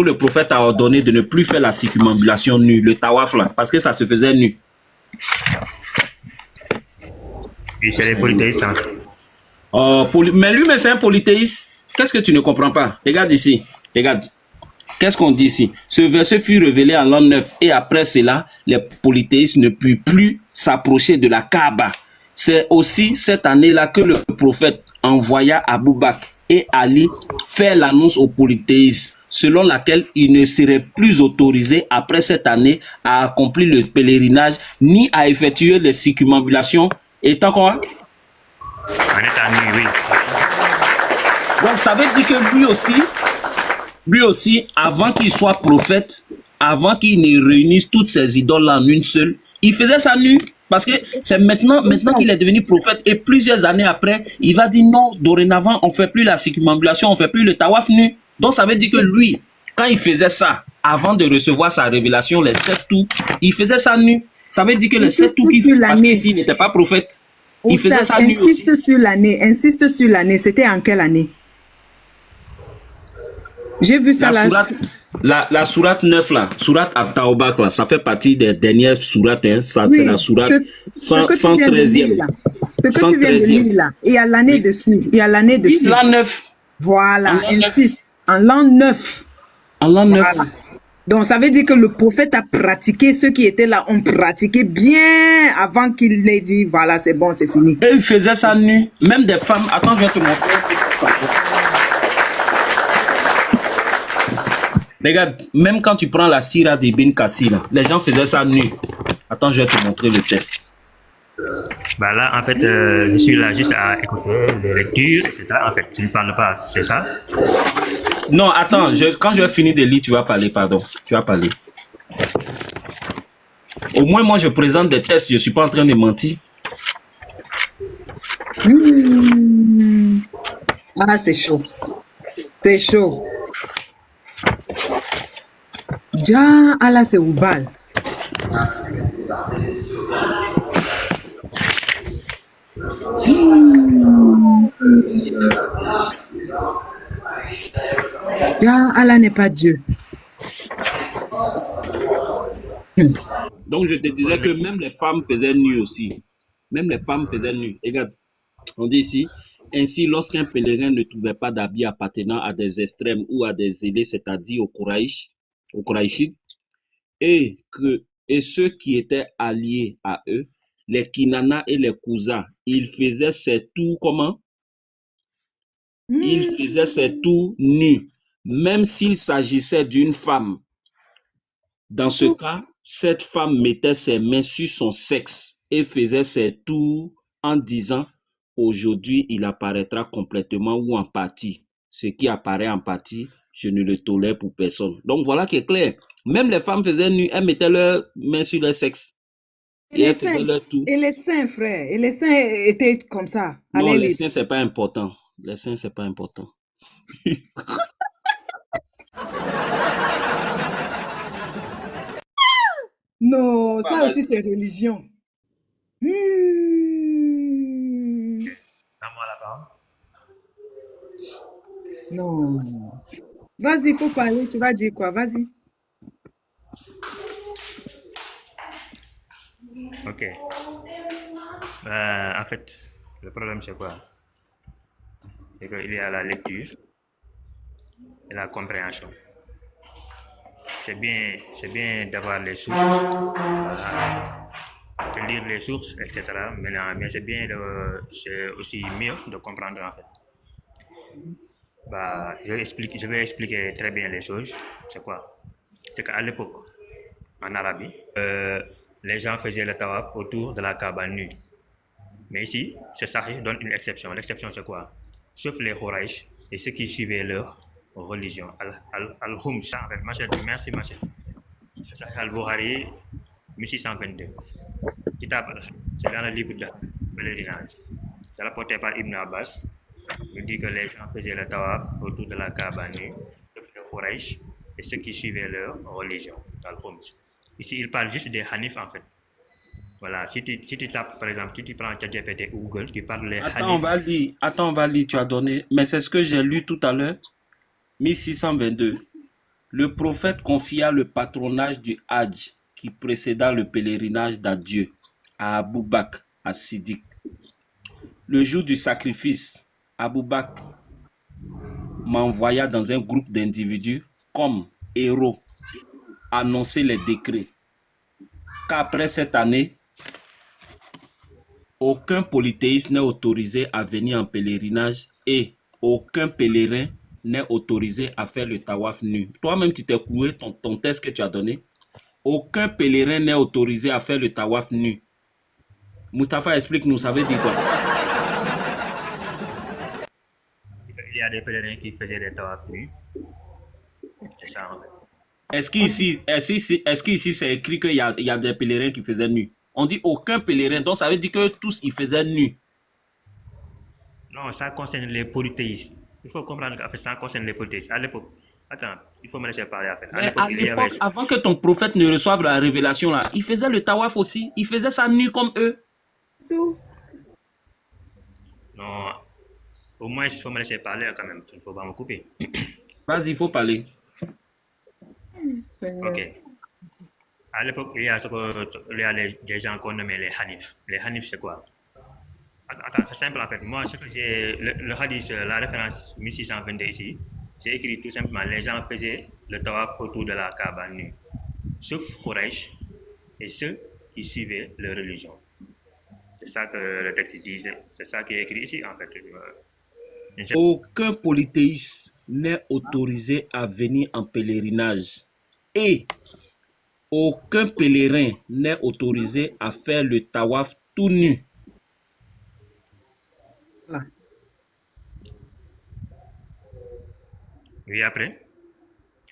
Speaker 7: le prophète a ordonné de ne plus faire la circumambulation nue, le tawaf là, parce que ça se faisait nu.
Speaker 1: Oui, c'est les polythéistes. Hein.
Speaker 7: Mais lui, c'est un polythéiste. Qu'est-ce que tu ne comprends pas? Regarde ici. Regarde. Qu'est-ce qu'on dit ici? Ce verset fut révélé en l'an 9 et après cela, les polythéistes ne purent plus s'approcher de la Kaaba. C'est aussi cette année-là que le prophète envoya Abou Bakr et Ali faire l'annonce aux polythéistes, selon laquelle ils ne seraient plus autorisés après cette année à accomplir le pèlerinage ni à effectuer les circumambulations. Étant quoi?
Speaker 1: En état nu, oui.
Speaker 7: Donc ça veut dire que lui aussi, avant qu'il soit prophète, avant qu'il ne réunisse toutes ces idoles en une seule, il faisait ça nu. Parce que c'est maintenant qu'il est devenu prophète et plusieurs années après, il va dire non, dorénavant, on ne fait plus la circumambulation, on ne fait plus le tawaf nu. Donc ça veut dire que lui, quand il faisait ça, avant de recevoir sa révélation, les 7 tours, il faisait ça nu. Ça veut dire que les 7 tours qu'il fait, parce qu'ici, il n'était pas prophète, il faisait ça nu aussi.
Speaker 2: Insiste sur l'année. C'était en quelle année? J'ai vu ça là.
Speaker 7: La sourate 9 là, sourate At-Tawbah là, ça fait partie des dernières sourates, hein, ça,
Speaker 2: Oui,
Speaker 7: c'est la sourate 113e.
Speaker 2: Ce que tu viens de lire là, il y a l'année dessus. Il y a l'année dessus.
Speaker 7: L'an 9.
Speaker 2: Voilà, insiste. En l'an 9.
Speaker 7: En l'an 9.
Speaker 2: Voilà. Donc ça veut dire que le prophète a pratiqué, ceux qui étaient là ont pratiqué bien avant qu'il l'ait dit, voilà, c'est bon, c'est fini.
Speaker 7: Et il faisait ça nu. Même des femmes, attends, je vais te montrer. Regarde, même quand tu prends la sira d'Ibn Kassir, les gens faisaient ça nu. Attends, je vais te montrer le test.
Speaker 1: Bah là, en fait, je suis là juste à écouter les lectures, etc. En fait, tu ne parles pas, c'est ça?
Speaker 7: Non, attends, quand je vais finir de lire, tu vas parler, pardon. Tu vas parler. Au moins, moi, je présente des tests, je ne suis pas en train de mentir.
Speaker 2: Ah, c'est chaud. C'est chaud. Ja, Allah, c'est Oubal. Ja, Allah n'est pas Dieu.
Speaker 7: Donc, je te disais que même les femmes faisaient nu aussi. Même les femmes faisaient nu. Regarde, on dit ici, ainsi, lorsqu'un pèlerin ne trouvait pas d'habits appartenant à des extrêmes ou à des zélés, c'est-à-dire aux Koraïchites, et ceux qui étaient alliés à eux, les Kinana et les Kouza, ils faisaient ces tours comment? Ils faisaient ces tours nus, même s'il s'agissait d'une femme. Dans ce cas, cette femme mettait ses mains sur son sexe et faisait ses tours en disant « Aujourd'hui, il apparaîtra complètement ou en partie. Ce qui apparaît en partie, je ne le tolère pour personne. » Donc voilà qui est clair. Même les femmes faisaient nu, elles mettaient leurs mains sur leur sexe. Et elles faisaient leur tour.
Speaker 2: Et les seins, frère. Et les seins étaient comme ça.
Speaker 7: Non, les seins, c'est pas important. Les seins, c'est pas important.
Speaker 2: Non, ça aussi c'est religion.
Speaker 1: À moi la parole.
Speaker 2: Non. Vas-y, il faut parler. Tu vas dire quoi? Vas-y.
Speaker 1: Ok. En fait, le problème c'est quoi? C'est qu'il y a la lecture et la compréhension. C'est bien d'avoir les sources, de lire les sources, etc. Mais c'est aussi mieux de comprendre en fait. Bah, je vais expliquer très bien les choses. C'est quoi? C'est qu'à l'époque, en Arabie, les gens faisaient le tawaf autour de la Kaaba nue. Mais ici, c'est Sahih donne une exception. L'exception c'est quoi? Sauf les Quraysh et ceux qui suivaient religion. Al-Hum, ça, en fait, merci, Machel. Sahih al-Bukhari, 1622. Kitab, c'est dans le livre de pèlerinage. C'est rapporté par Ibn Abbas. Il dit que les gens faisaient le tawaf autour de la Kaaba nue, de Quraysh, et ceux qui suivaient leur religion, Al-Hum. Ici, il parle juste des Hanif, en fait. Voilà, si tu tapes, par exemple, si tu prends ChatGPT ou Google, tu parles les
Speaker 7: Attends, on
Speaker 1: Hanif.
Speaker 7: va lire. Attends, on va lire. Tu as donné. Mais c'est ce que j'ai lu tout à l'heure. 1622. Le prophète confia le patronage du Hajj qui précéda le pèlerinage d'adieu à Abou Bakr as-Siddiq. Le jour du sacrifice, Abou Bakr m'envoya dans un groupe d'individus comme héros annoncer les décrets qu'après cette année, aucun polythéiste n'est autorisé à venir en pèlerinage et aucun pèlerin n'est autorisé à faire le tawaf nu. Toi-même, tu t'es cloué ton test que tu as donné. Aucun pèlerin n'est autorisé à faire le tawaf nu. Mustapha, explique-nous, ça veut dire quoi?
Speaker 1: Il y a des pèlerins qui faisaient des tawafs nus. C'est ça, en fait.
Speaker 7: Est-ce qu'ici c'est écrit qu'il y a des pèlerins qui faisaient nu? On dit aucun pèlerin, donc ça veut dire que tous ils faisaient nu.
Speaker 1: Non, ça concerne les polythéistes. Il faut comprendre qu'en fait, ça concerne les polythéistes. À l'époque, attends, il faut me laisser parler. En fait.
Speaker 7: Mais à l'époque, avant que ton prophète ne reçoive la révélation là, il faisait le tawaf aussi. Il faisait ça nu comme eux.
Speaker 2: Tout.
Speaker 1: Non, au moins, il faut me laisser parler quand même. Il ne faut pas me couper.
Speaker 7: Vas-y, il faut parler.
Speaker 2: Seigneur.
Speaker 1: Ok. À l'époque, il y a des gens qu'on nommait les Hanif. Les Hanif, c'est quoi? Attends, c'est simple en fait. Moi, ce que j'ai, le hadith, la référence 1622 ici, j'ai écrit tout simplement, les gens faisaient le tawaf autour de la Kaaba nue, sauf Quraysh et ceux qui suivaient leur religion. C'est ça que le texte dit, c'est ça qui est écrit ici en fait.
Speaker 7: Aucun polythéiste n'est autorisé à venir en pèlerinage et aucun pèlerin n'est autorisé à faire le tawaf tout nu.
Speaker 2: Là.
Speaker 1: Oui, après,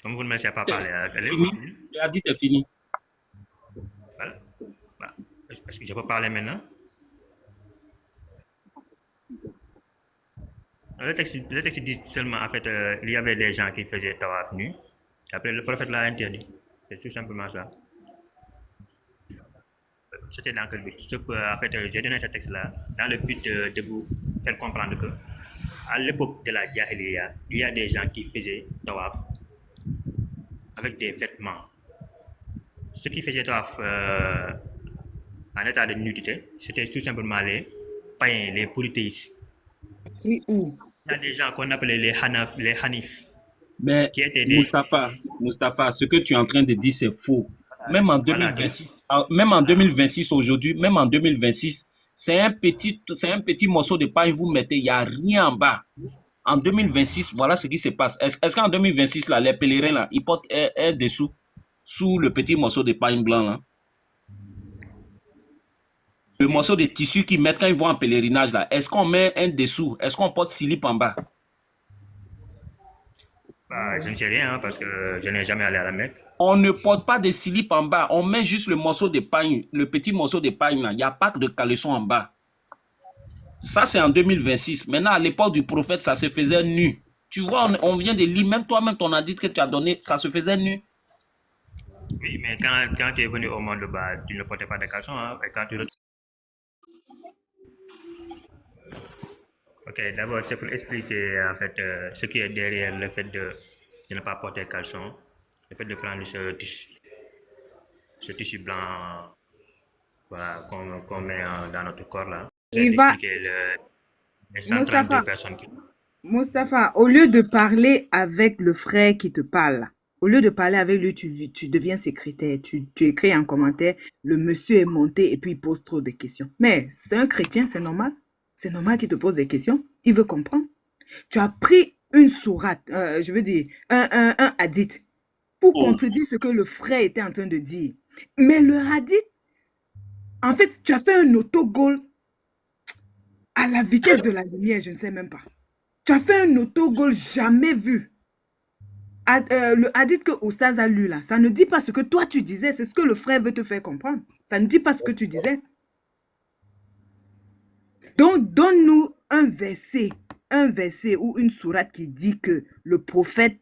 Speaker 1: comme vous ne me laissez pas parler,
Speaker 7: Fini. Tu as dit c'est fini.
Speaker 1: Voilà. Bah, est-ce que je peux parler maintenant? Le texte dit seulement, en fait, il y avait des gens qui faisaient tawaf nu. Après, le prophète l'a interdit. C'est tout simplement ça. C'était dans quel but? Sauf que, en fait, j'ai donné ce texte-là dans le but de vous faire comprendre que, à l'époque de la Jahiliya, il y a des gens qui faisaient tawaf avec des vêtements. Ceux qui faisaient tawaf en état de nudité, c'était tout simplement les païens, les polythéistes.
Speaker 2: Oui, où?
Speaker 1: Il y a des gens qu'on appelait les Hanif.
Speaker 7: Mais
Speaker 1: Qui étaient
Speaker 7: Mustapha, ce que tu es en train de dire, c'est faux. Même en 2026, aujourd'hui, même en 2026, c'est un petit morceau de pain que vous mettez, il n'y a rien en bas. En 2026, voilà ce qui se passe. Est-ce qu'en 2026, là, les pèlerins, là, ils portent un dessous sous le petit morceau de pain blanc, là? Le morceau de tissu qu'ils mettent quand ils vont en pèlerinage, là, est-ce qu'on met un dessous? Est-ce qu'on porte slip en bas?
Speaker 1: Bah, je ne sais rien parce que je n'ai jamais allé à la Mecque.
Speaker 7: On ne porte pas de slip en bas. On met juste le morceau de pain, le petit morceau de pain là. Il n'y a pas de caleçon en bas. Ça, c'est en 2026. Maintenant, à l'époque du prophète, ça se faisait nu. Tu vois, on vient de lire, même toi-même, ton hadith que tu as donné, ça se faisait nu.
Speaker 1: Oui, mais quand tu es venu au monde, bah, tu ne portais pas de caleçon. Hein, et quand tu... Ok, d'abord, c'est pour expliquer en fait ce qui est derrière le fait de ne pas porter caleçon, le fait de prendre ce tissu blanc voilà, qu'on met dans notre corps là.
Speaker 2: Il va,
Speaker 1: les 132 personnes qui...
Speaker 2: Mustapha, au lieu de parler avec le frère qui te parle, au lieu de parler avec lui, tu deviens secrétaire, tu écris un commentaire, le monsieur est monté et puis il pose trop de questions. Mais c'est un chrétien, c'est normal. C'est normal qu'il te pose des questions. Il veut comprendre. Tu as pris une sourate, je veux dire, un hadith, pour contredire ce que le frère était en train de dire. Mais le hadith, en fait, tu as fait un autogol à la vitesse de la lumière, je ne sais même pas. Tu as fait un autogol jamais vu. Le hadith que Oustaz a lu là, ça ne dit pas ce que toi tu disais, c'est ce que le frère veut te faire comprendre. Ça ne dit pas ce que tu disais. Donc, donne-nous un verset ou une sourate qui dit que le prophète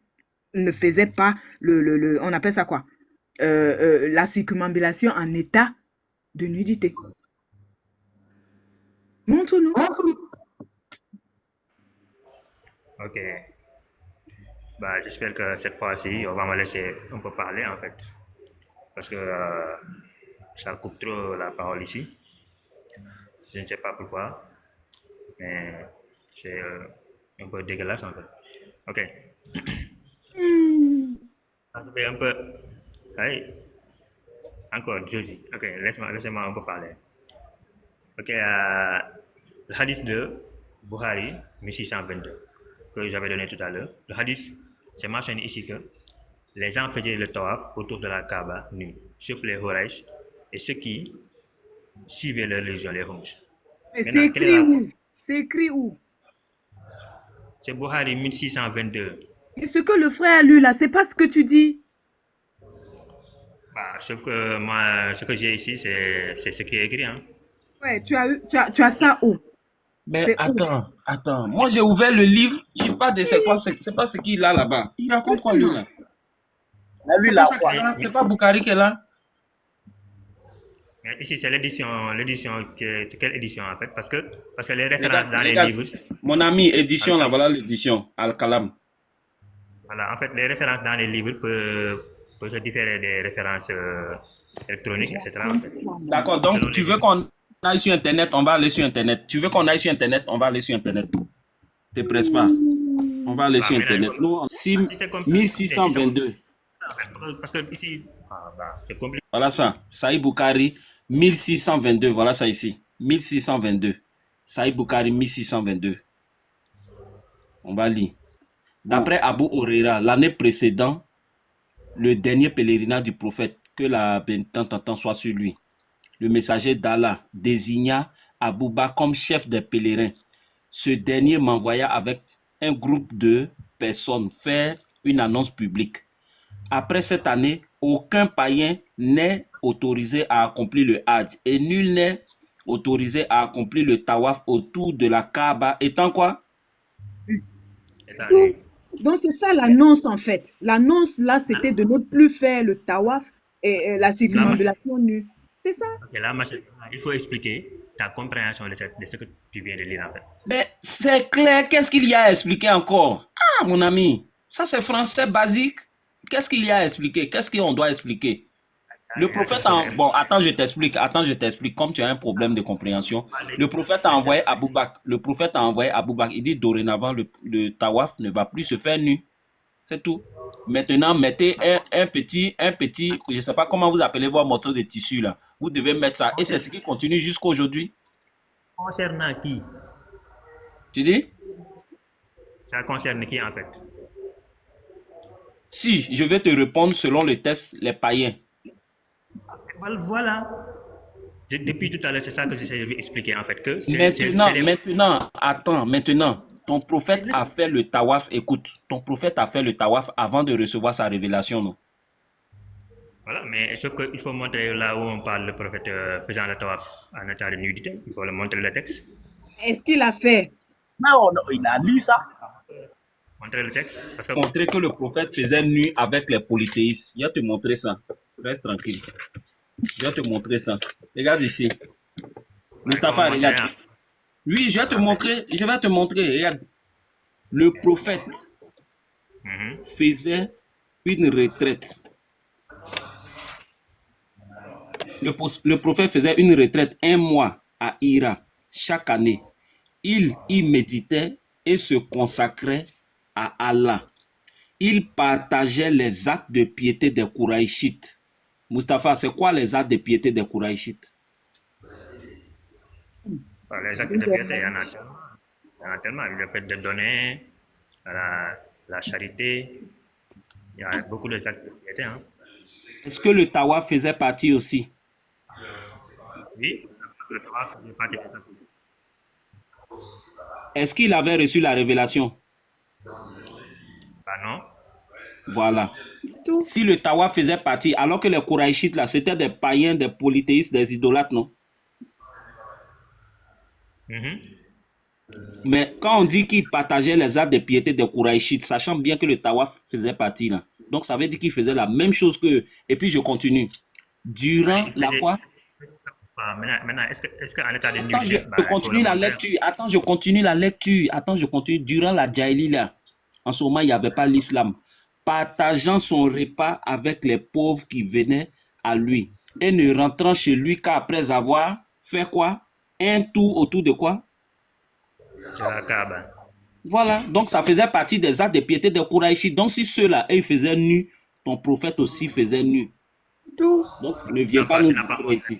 Speaker 2: ne faisait pas on appelle ça quoi? La circumambulation en état de nudité. Montre-nous.
Speaker 1: Ok. Bah, j'espère que cette fois-ci, on va me laisser un peu parler en fait. Parce que ça coupe trop la parole ici. Je ne sais pas pourquoi, mais c'est un peu dégueulasse en fait. Ok. Ça fait un peu. Allez, encore, Josie. Ok, laissez-moi un peu parler. Ok, le hadith de Bukhari, 1622, que j'avais donné tout à l'heure. Le hadith, c'est mentionné ici que les gens faisaient le tawaf autour de la Kaaba nus, sauf les Quraysh et ceux qui suivaient leur religion, les Hums.
Speaker 2: Mais c'est écrit où? C'est écrit où?
Speaker 1: C'est Bukhari 1622.
Speaker 2: Et ce que le frère a lu là, c'est pas ce que tu dis.
Speaker 1: Bah, sauf que moi, ce que j'ai ici, c'est ce qui est écrit. Hein.
Speaker 2: Ouais, tu as ça où?
Speaker 7: Mais attends. Moi, j'ai ouvert le livre. Il parle de c'est pas ce qu'il a là-bas. Il raconte quoi, lui, là? C'est pas Bukhari qui est là?
Speaker 1: Mais ici, c'est l'édition, c'est quelle édition en fait? Parce que les références dans les livres.
Speaker 7: Mon ami, édition là, voilà l'édition, Al-Kalam.
Speaker 1: Voilà, en fait, les références dans les livres peuvent se différer des références électroniques, etc. En fait.
Speaker 7: D'accord, donc tu veux qu'on aille sur Internet, on va aller sur Internet. Tu veux qu'on aille sur Internet, on va aller sur Internet. Te presse pas. On va aller sur Internet. Nous, 1622.
Speaker 1: Parce que ici, c'est compliqué.
Speaker 7: Voilà ça, Sahih Bukhari 1622, voilà ça ici, 1622. Sahih Bukhari 1622. On va lire. D'après Abu Huraira, l'année précédente, le dernier pèlerinage du prophète, que la bénédiction soit sur lui, le messager d'Allah désigna Abu Bakr comme chef des pèlerins. Ce dernier m'envoya avec un groupe de personnes faire une annonce publique. Après cette année, aucun païen n'est autorisé à accomplir le Hajj et nul n'est autorisé à accomplir le tawaf autour de la Kaaba étant quoi?
Speaker 2: Donc c'est ça l'annonce en fait. L'annonce là, c'était de ne plus faire le tawaf et la circumambulation nue. C'est ça.
Speaker 1: Ok, là, il faut expliquer ta compréhension de ce que tu viens de lire en fait.
Speaker 7: Mais c'est clair, qu'est-ce qu'il y a à expliquer encore? Ah, mon ami, ça c'est français basique. Qu'est-ce qu'il y a à expliquer? Qu'est-ce qu'on doit expliquer? Le prophète Bon, attends, je t'explique. Comme tu as un problème de compréhension. Le prophète a envoyé Abou Bakr. Il dit dorénavant, le tawaf ne va plus se faire nu. C'est tout. Maintenant, mettez un petit, je ne sais pas comment vous appelez vos morceaux de tissu là. Vous devez mettre ça. Et c'est ce qui continue jusqu'à aujourd'hui.
Speaker 1: Concernant qui?
Speaker 7: Tu dis?
Speaker 1: Ça concerne qui en fait?
Speaker 7: Si, je vais te répondre selon le test, les païens.
Speaker 1: Voilà. Depuis tout à l'heure, c'est ça que j'essaie d'expliquer en fait. Que
Speaker 7: Maintenant, ton prophète a fait le tawaf, écoute, ton prophète a fait le tawaf avant de recevoir sa révélation, non?
Speaker 1: Voilà, mais sauf qu'il faut montrer là où on parle le prophète faisant le tawaf en état de nudité, il faut le montrer le texte.
Speaker 2: Est-ce qu'il a fait?
Speaker 8: Non, il a lu ça.
Speaker 1: Montrer le texte. Parce que...
Speaker 7: Montrer que le prophète faisait nu avec les polythéistes. Je vais te montrer ça. Reste tranquille. Je vais te montrer ça. Regarde ici. Mustapha, regarde. Oui, je vais te montrer. Regarde. Le prophète faisait une retraite. Le prophète faisait une retraite 1 mois à Hira chaque année. Il y méditait et se consacrait à Allah. Il partageait les actes de piété des Kouraïchites. Mustapha, c'est quoi les actes de piété des Kouraïchites?
Speaker 1: Les actes de piété, il y en a tellement. Le fait de donner, la charité, il y a beaucoup de actes de piété. Hein.
Speaker 7: Est-ce que le tawaf faisait partie aussi?
Speaker 1: Oui, le tawaf faisait partie de ça.
Speaker 7: Est-ce qu'il avait reçu la révélation?
Speaker 1: Non.
Speaker 7: Voilà.
Speaker 2: Tout.
Speaker 7: Si le Tawaf faisait partie, alors que les Kouraïchites, là, c'était des païens, des polythéistes, des idolâtres, non?
Speaker 1: Mhm.
Speaker 7: Mais quand on dit qu'ils partageaient les actes de piété des Kouraïchites, sachant bien que le Tawaf faisait partie, là. Donc, ça veut dire qu'ils faisaient la même chose qu'eux. Et puis, je continue. Durant la quoi?
Speaker 1: Maintenant, est-ce qu'en état de
Speaker 7: Attends,
Speaker 1: nudité,
Speaker 7: je continue la lecture. Attends, je continue la lecture. Attends, je continue. Durant la Jahiliya, en ce moment, il n'y avait pas l'islam. Partageant son repas avec les pauvres qui venaient à lui. Et ne rentrant chez lui qu'après avoir fait quoi? Un tour autour de quoi?
Speaker 1: de la Kaaba.
Speaker 7: Voilà. Donc, ça faisait partie des actes de piété des Kouraïchites. Donc, si ceux-là, ils faisaient nu, ton prophète aussi faisait nu.
Speaker 2: Tout.
Speaker 7: Donc, ne viens pas nous distraire ici.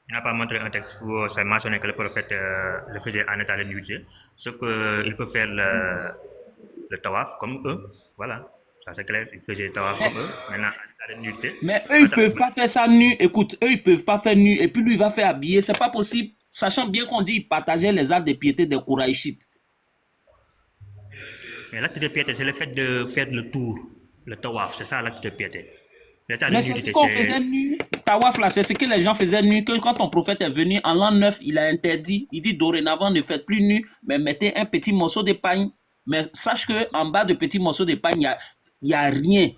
Speaker 1: Il n'a pas montré un texte où ça mentionne que le prophète le faisait en état de nudité, sauf qu'il peut faire le tawaf comme eux. Voilà, ça c'est clair, il faisait le tawaf comme eux, maintenant en état de nudité.
Speaker 7: Mais eux, ils ne peuvent pas faire ça nu. Écoute, eux, ils ne peuvent pas faire nu. Et puis lui, il va faire habiller. C'est pas possible. Sachant bien qu'on dit qu'il partageait les actes de piété des Kouraïchites.
Speaker 1: Mais l'acte de piété, c'est le fait de faire le tour, le tawaf, c'est ça l'acte de piété. L'état de
Speaker 7: Mais c'est ce
Speaker 1: nudité,
Speaker 7: qu'on faisait nu. Tawaf, là, c'est ce que les gens faisaient nu. Que quand ton prophète est venu en l'an 9, il a interdit. Il dit dorénavant, ne faites plus nu, mais mettez un petit morceau de pain. Mais sache qu'en bas de petit morceau de pain, il n'y a rien.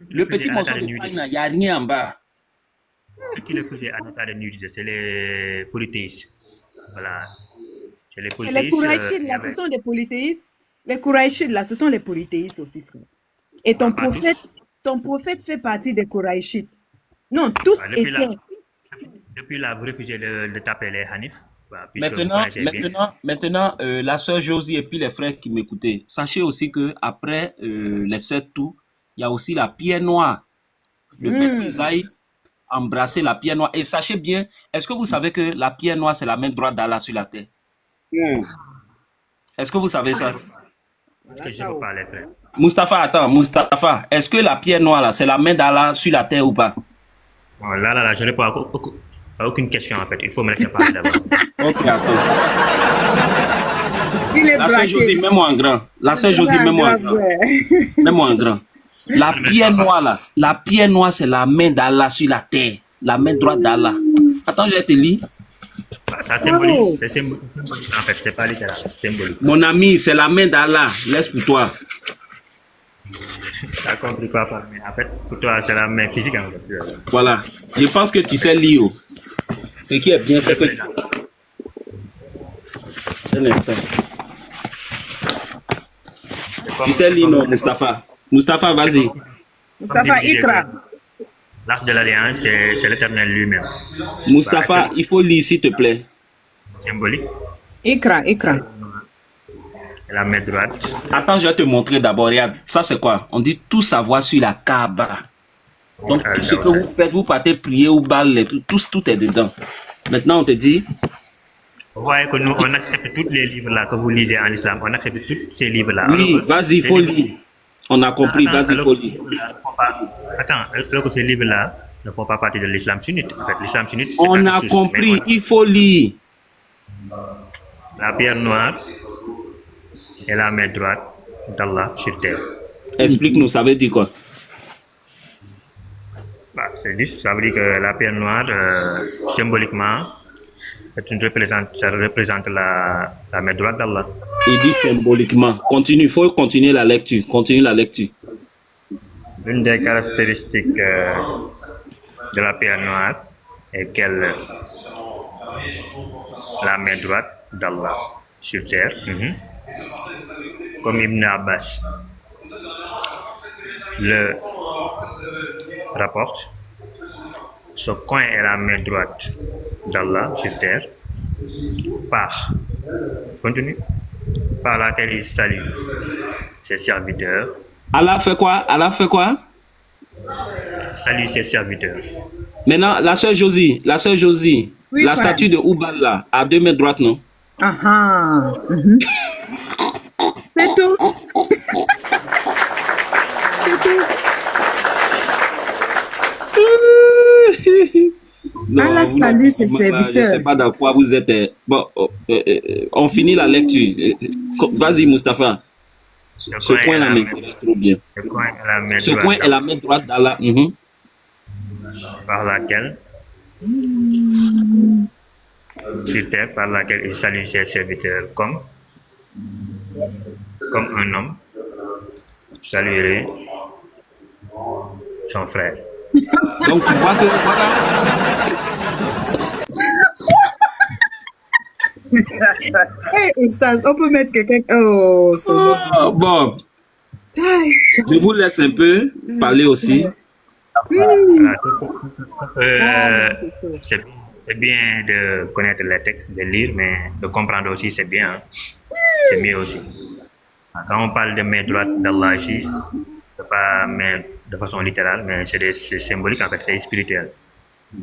Speaker 7: Le petit morceau de pain, il n'y a rien en bas.
Speaker 1: Ce qui le faisait en état de nudité, c'est les polythéistes. Voilà. C'est les
Speaker 2: Et
Speaker 1: polythéistes.
Speaker 2: les Kouraïchites, là, ce sont des polythéistes. Les Kouraïchites, là, ce sont les polythéistes aussi, frère. Et ton prophète fait partie des Kouraïchites. Non, tous étaient.
Speaker 1: Depuis là, vous refusez de taper les Hanif.
Speaker 7: Maintenant, la sœur Josie et puis les frères qui m'écoutaient, sachez aussi que après les 7 tours, il y a aussi la pierre noire. Le fait qu'ils aillent embrasser la pierre noire. Et sachez bien, est-ce que vous savez que la pierre noire, c'est la main droite d'Allah sur la terre? Est-ce que vous savez ça?
Speaker 1: Est-ce que je peux parler, frère?
Speaker 7: Mustapha, attends, Mustapha, est-ce que la pierre noire, là, c'est la main d'Allah sur la terre ou pas?
Speaker 1: Bon, là, je réponds à aucune question, en fait. Il faut me laisser parler d'abord.
Speaker 7: Ok, attends.
Speaker 2: Il est
Speaker 7: La sœur Josie, mets-moi en grand. La sœur Josie, mets-moi en grand. Mets-moi en grand. La pierre noire, là, la pierre noire, c'est la main d'Allah sur la terre. La main droite d'Allah. Attends, je vais te lire.
Speaker 1: Ça symbolise. C'est symbolique, en fait. C'est pas littéral. C'est symbolique.
Speaker 7: Mon ami, c'est la main d'Allah. Laisse pour toi.
Speaker 1: T'as compris quoi par main? En fait, pour toi, c'est la main physique, en fait.
Speaker 7: Voilà. Je pense que tu sais lire. Ce qui est bien, c'est que... Un instant. Tu sais lire, non, Mustapha? Mustapha, vas-y.
Speaker 2: Mustapha, Ikra.
Speaker 1: L'as de l'alliance, c'est l'éternel lui-même.
Speaker 7: Mustapha, il faut lire, s'il te plaît.
Speaker 1: Symbolique.
Speaker 2: Ikra.
Speaker 1: La main droite.
Speaker 7: Attends, je vais te montrer d'abord. Regarde, ça c'est quoi? On dit tout savoir sur la Kaaba. Donc tout ce que vous faites, vous partez prier ou balle, tout est dedans. Maintenant, on te dit...
Speaker 1: Vous voyez que nous, on accepte tous les livres-là que vous lisez en islam. On accepte tous ces livres-là.
Speaker 7: Oui, vas-y, il faut lire. On a compris, vas-y, il faut lire.
Speaker 1: Attends, alors que ces livres-là ne font pas partie de l'islam sunnite. En fait, l'islam sunnite,
Speaker 7: on a compris, il faut lire.
Speaker 1: La pierre noire et la main droite d'Allah sur terre.
Speaker 7: Explique-nous, ça veut dire quoi?
Speaker 1: C'est juste, ça veut dire que la pierre noire, symboliquement, ça représente la main droite d'Allah.
Speaker 7: Il dit symboliquement. Continue, il faut continuer la lecture. Continue la lecture.
Speaker 1: L'une des caractéristiques de la pierre noire est qu'elle la main droite d'Allah sur terre. Comme Ibn Abbas le rapporte, ce coin est la main droite d'Allah sur terre, par laquelle il salue ses serviteurs.
Speaker 7: Allah fait quoi? Allah fait quoi?
Speaker 1: Salue ses serviteurs.
Speaker 7: Maintenant, la sœur Josie,
Speaker 2: oui,
Speaker 7: la statue de Oubal là, à 2 mains droites, non?
Speaker 2: C'est tout.
Speaker 7: Non,
Speaker 2: Allah salue ses serviteurs.
Speaker 7: Je ne sais pas dans quoi vous êtes. Bon, on finit la lecture. Vas-y, Mustapha. Ce coin est la main droite, trop bien.
Speaker 1: Ce coin est la main
Speaker 7: Ce
Speaker 1: droite
Speaker 7: coin est la main droite d'Allah.
Speaker 1: par laquelle, sur terre, par laquelle il salue ses serviteurs comme un homme saluerait son frère.
Speaker 7: Donc tu vois que voilà.
Speaker 2: Hey, Oustaz, on peut mettre quelqu'un. Oh, c'est bon.
Speaker 7: Bon,
Speaker 2: Aïe.
Speaker 7: je vous laisse un peu parler aussi.
Speaker 1: Voilà. C'est bien de connaître les textes, de lire, mais de comprendre aussi, c'est bien. Hein. C'est mieux aussi. Quand on parle de main droite d'Allah ici, c'est pas main de façon littérale, mais c'est symbolique, en fait, c'est spirituel.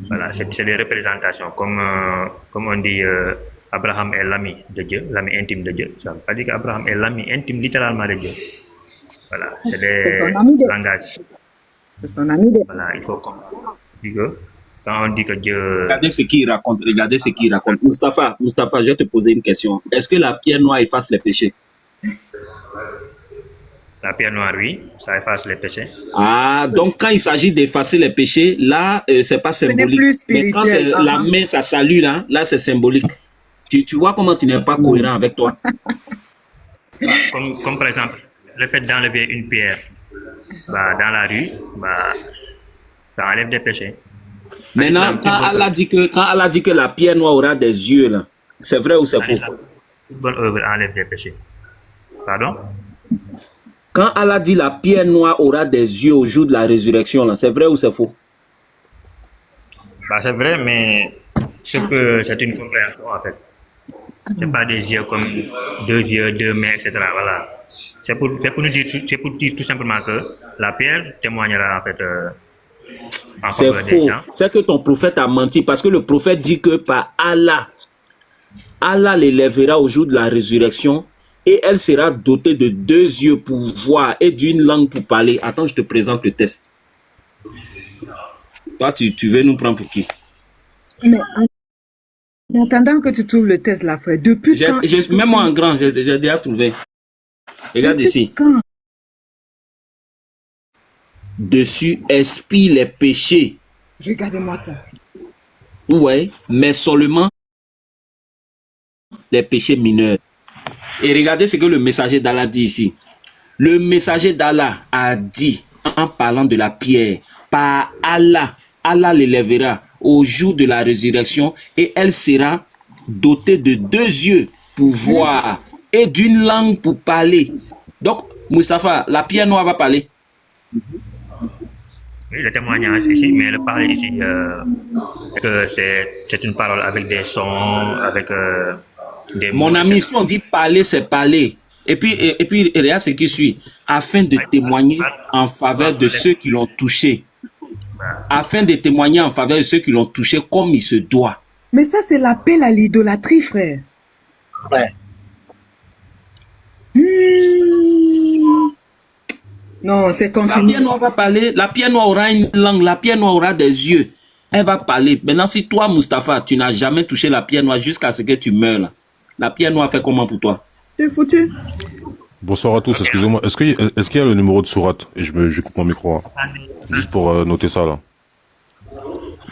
Speaker 1: Voilà, c'est des représentations. Comme on dit, Abraham est l'ami de Dieu, l'ami intime de Dieu. Ça veut pas dire qu'Abraham est l'ami intime littéralement de Dieu. Voilà, c'est des langages.
Speaker 2: C'est son ami de...
Speaker 1: Voilà, il faut comprendre que quand on dit que Dieu...
Speaker 7: Regardez ce qu'il raconte, regardez ce qu'il raconte. Mustapha, je vais te poser une question. Est-ce que la pierre noire efface les péchés?
Speaker 1: La pierre noire, oui, ça efface les péchés.
Speaker 7: Ah, donc quand il s'agit d'effacer les péchés, là, c'est pas symbolique.
Speaker 2: plus
Speaker 7: Mais quand c'est la main, ça salue, là c'est symbolique. Tu vois comment tu n'es pas cohérent avec toi.
Speaker 1: Comme par exemple, le fait d'enlever une pierre dans la rue, ça enlève des péchés.
Speaker 7: Maintenant, quand Allah dit que la pierre noire aura des yeux, là, c'est vrai ou c'est faux?
Speaker 1: Toute bonne œuvre enlève des péchés. Pardon?
Speaker 7: Quand Allah dit la pierre noire aura des yeux au jour de la résurrection, là, c'est vrai ou c'est faux?
Speaker 1: C'est vrai, mais c'est une compréhension en fait. C'est pas des yeux comme 2 yeux, 2 mains, etc. Voilà. C'est pour dire tout simplement que la pierre témoignera en fait en
Speaker 7: c'est
Speaker 1: faveur des
Speaker 7: faux.
Speaker 1: gens.
Speaker 7: C'est que ton prophète a menti parce que le prophète dit que par Allah l'élèvera au jour de la résurrection et elle sera dotée de 2 yeux pour voir et d'une langue pour parler. Attends, je te présente le test. Toi, tu veux nous prendre pour qui?
Speaker 2: Mais en attendant que tu trouves le test là, frère, depuis quand...
Speaker 7: Même moi en grand, j'ai déjà trouvé. Regarde
Speaker 2: depuis
Speaker 7: ici.
Speaker 2: Quand?
Speaker 7: Dessus, expie les péchés.
Speaker 2: Regardez-moi ça.
Speaker 7: Ouais, mais seulement les péchés mineurs. Et regardez ce que le messager d'Allah dit ici. Le messager d'Allah a dit, en parlant de la pierre, par Allah, Allah l'élèvera au jour de la résurrection et elle sera dotée de 2 yeux pour voir et d'une langue pour parler. Donc, Mustapha, la pierre noire va parler.
Speaker 1: Oui, le témoignage ici, mais le parler ici, que c'est une parole avec des sons, avec des mots.
Speaker 7: Mon ami, si on dit parler, c'est parler. Et puis, regarde ce qui suit. Afin de témoigner en faveur de ceux qui l'ont touché. Afin de témoigner en faveur de ceux qui l'ont touché comme il se doit.
Speaker 2: Mais ça, c'est l'appel à l'idolâtrie, frère.
Speaker 8: Ouais.
Speaker 2: Non, c'est
Speaker 7: La
Speaker 2: confirmé.
Speaker 7: pierre noire va parler. La pierre noire aura une langue. La pierre noire aura des yeux. Elle va parler. Maintenant, si toi, Mustapha, tu n'as jamais touché la pierre noire jusqu'à ce que tu meurs, là, la pierre noire fait comment pour toi?
Speaker 2: T'es foutu.
Speaker 9: Bonsoir à tous, excusez-moi. Est-ce qu'il y a le numéro de sourate? Et je coupe mon micro. Hein. Juste pour noter ça là.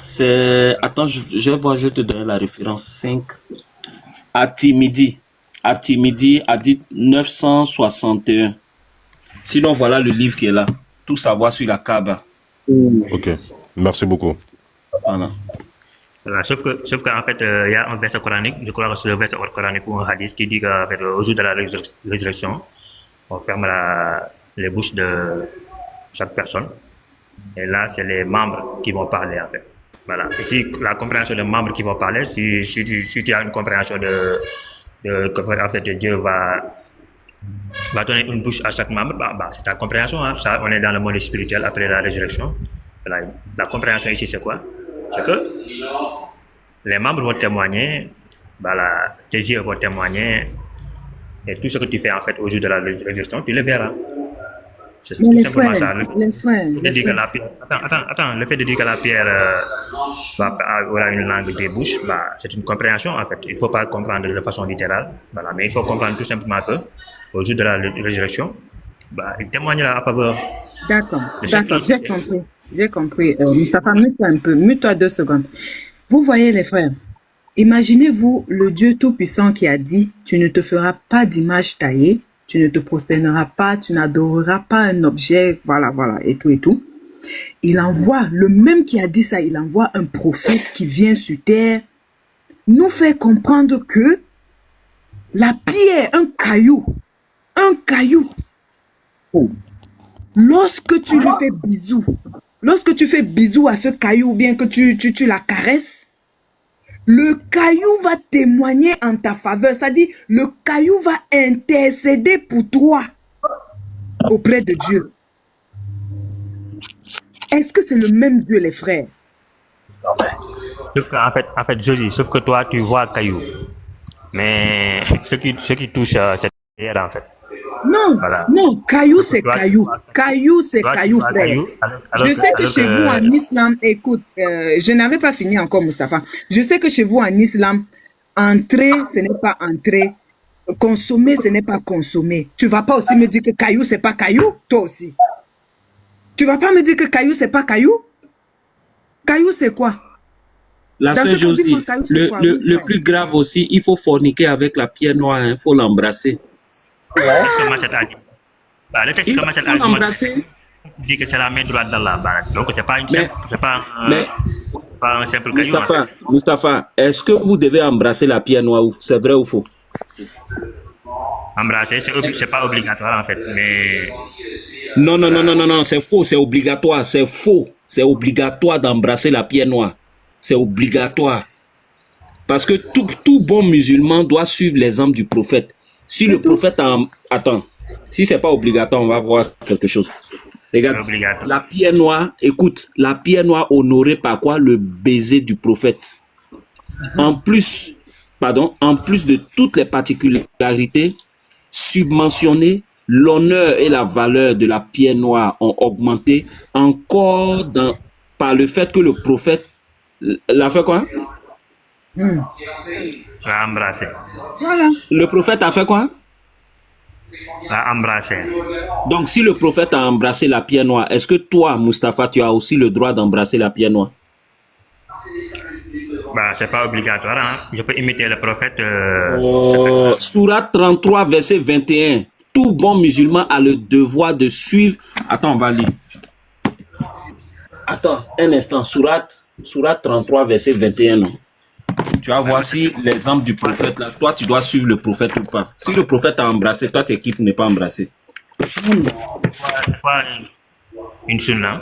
Speaker 7: C'est... Attends, je vais voir, je vais te donner la référence. 5. At-Timidi, hadith 961. Sinon, voilà le livre qui est là. Tout savoir sur la Kaaba.
Speaker 9: Ok, merci beaucoup.
Speaker 7: Voilà.
Speaker 1: Voilà, sauf qu'en fait, il y a un verset coranique, je crois que c'est le verset coranique ou un hadith qui dit qu'en fait, au jour de la résurrection, on ferme les bouches de chaque personne. Et là, c'est les membres qui vont parler, en fait. Voilà. Ici, la compréhension des membres qui vont parler, si tu as une compréhension en fait, Dieu va donner une bouche à chaque membre, c'est ta compréhension. Hein. Ça, on est dans le monde spirituel après la résurrection. Voilà. La compréhension ici, c'est quoi? C'est que les membres vont témoigner, tes yeux vont témoigner, et tout ce que tu fais en fait au jour de la résurrection, tu le verras. C'est tout simplement ça. Le fait de dire que la pierre, attends, le fait de dire que la pierre aura une langue des bouches, c'est une compréhension en fait. Il ne faut pas comprendre de façon littérale, mais il faut comprendre tout simplement que au jour de la résurrection, bah, il témoignera en faveur
Speaker 2: D'accord,
Speaker 1: de cette
Speaker 2: d'accord, j'ai
Speaker 1: personne.
Speaker 2: compris. J'ai compris. Mustapha, mute-toi un peu. Mute-toi 2 secondes. Vous voyez, les frères, imaginez-vous le Dieu Tout-Puissant qui a dit, tu ne te feras pas d'image taillée, tu ne te prosterneras pas, tu n'adoreras pas un objet, voilà, voilà, et tout, et tout. Il envoie, le même qui a dit ça, il envoie un prophète qui vient sur terre, nous fait comprendre que la pierre, un caillou, lorsque tu lui fais bisou, lorsque tu fais bisou à ce caillou ou bien que tu la caresses, le caillou va témoigner en ta faveur. C'est-à-dire, le caillou va intercéder pour toi auprès de Dieu. Est-ce que c'est le même Dieu, les frères?
Speaker 1: Sauf qu'en fait, Josie, sauf que toi, tu vois Caillou. Mais ce qui touche cette pierre, en fait.
Speaker 2: Non,
Speaker 1: Voilà.
Speaker 2: non, caillou, c'est
Speaker 1: Toi,
Speaker 2: caillou. Caillou, c'est
Speaker 1: toi, tu
Speaker 2: caillou,
Speaker 1: vois
Speaker 2: frère.
Speaker 1: Caillou,
Speaker 2: Je sais que chez vous en islam, écoute, je n'avais pas fini encore, Moustapha. Je sais que chez vous en islam, entrer, ce n'est pas entrer. Consommer, ce n'est pas consommer. Tu vas pas aussi me dire que caillou, c'est pas caillou, toi aussi. Tu vas pas me dire que caillou, c'est pas caillou? Caillou, c'est quoi?
Speaker 6: La
Speaker 2: Dans
Speaker 6: sœur
Speaker 2: ce qu'on dit,
Speaker 6: Josie,
Speaker 2: caillou, c'est quoi? Oui,
Speaker 6: le
Speaker 2: frère.
Speaker 6: plus grave aussi, il faut forniquer avec la pierre noire, il faut l'embrasser.
Speaker 1: Qu'est-ce que Machad a dit? Bah, le texte
Speaker 6: Il
Speaker 1: que Machad
Speaker 6: faut
Speaker 1: a dit,
Speaker 6: l'embrasser.
Speaker 1: dit que c'est la main droite d'Allah. Bah, donc, c'est pas une
Speaker 6: Mais,
Speaker 1: simple, c'est pas
Speaker 6: mais
Speaker 1: un simple caillou. En fait.
Speaker 6: Mustapha, est-ce que vous devez embrasser la pierre noire? C'est vrai ou faux?
Speaker 1: Embrasser, c'est pas obligatoire en fait, mais
Speaker 6: Non, c'est faux, c'est obligatoire, c'est faux. C'est obligatoire d'embrasser la pierre noire. C'est obligatoire. Parce que tout bon musulman doit suivre l'exemple du prophète. Si le prophète Attends, si c'est pas obligatoire, on va voir quelque chose.
Speaker 1: c'est
Speaker 6: Regarde,
Speaker 1: obligatoire.
Speaker 6: la pierre noire, écoute, la pierre noire honorée par quoi? Le baiser du prophète. En plus de toutes les particularités subventionnées, l'honneur et la valeur de la pierre noire ont augmenté encore par le fait que le prophète l'a fait quoi?
Speaker 1: La embrasser.
Speaker 2: Voilà.
Speaker 6: Le prophète a fait quoi?
Speaker 1: La embrasser.
Speaker 6: Donc si le prophète a embrassé la pierre noire, est-ce que toi, Mustapha, tu as aussi le droit d'embrasser la pierre noire?
Speaker 1: Bah, c'est pas obligatoire. Hein. Je peux imiter le prophète.
Speaker 6: Sourate 33, verset 21. Tout bon musulman a le devoir de suivre. Attends, on va lire. Attends, un instant. Sourate 33, verset 21. Non. Tu vas voir si l'exemple du prophète, là, toi, tu dois suivre le prophète ou pas. Si le prophète a embrassé, toi, t'es qui pour ne pas embrasser?
Speaker 1: C'est pas une sunna.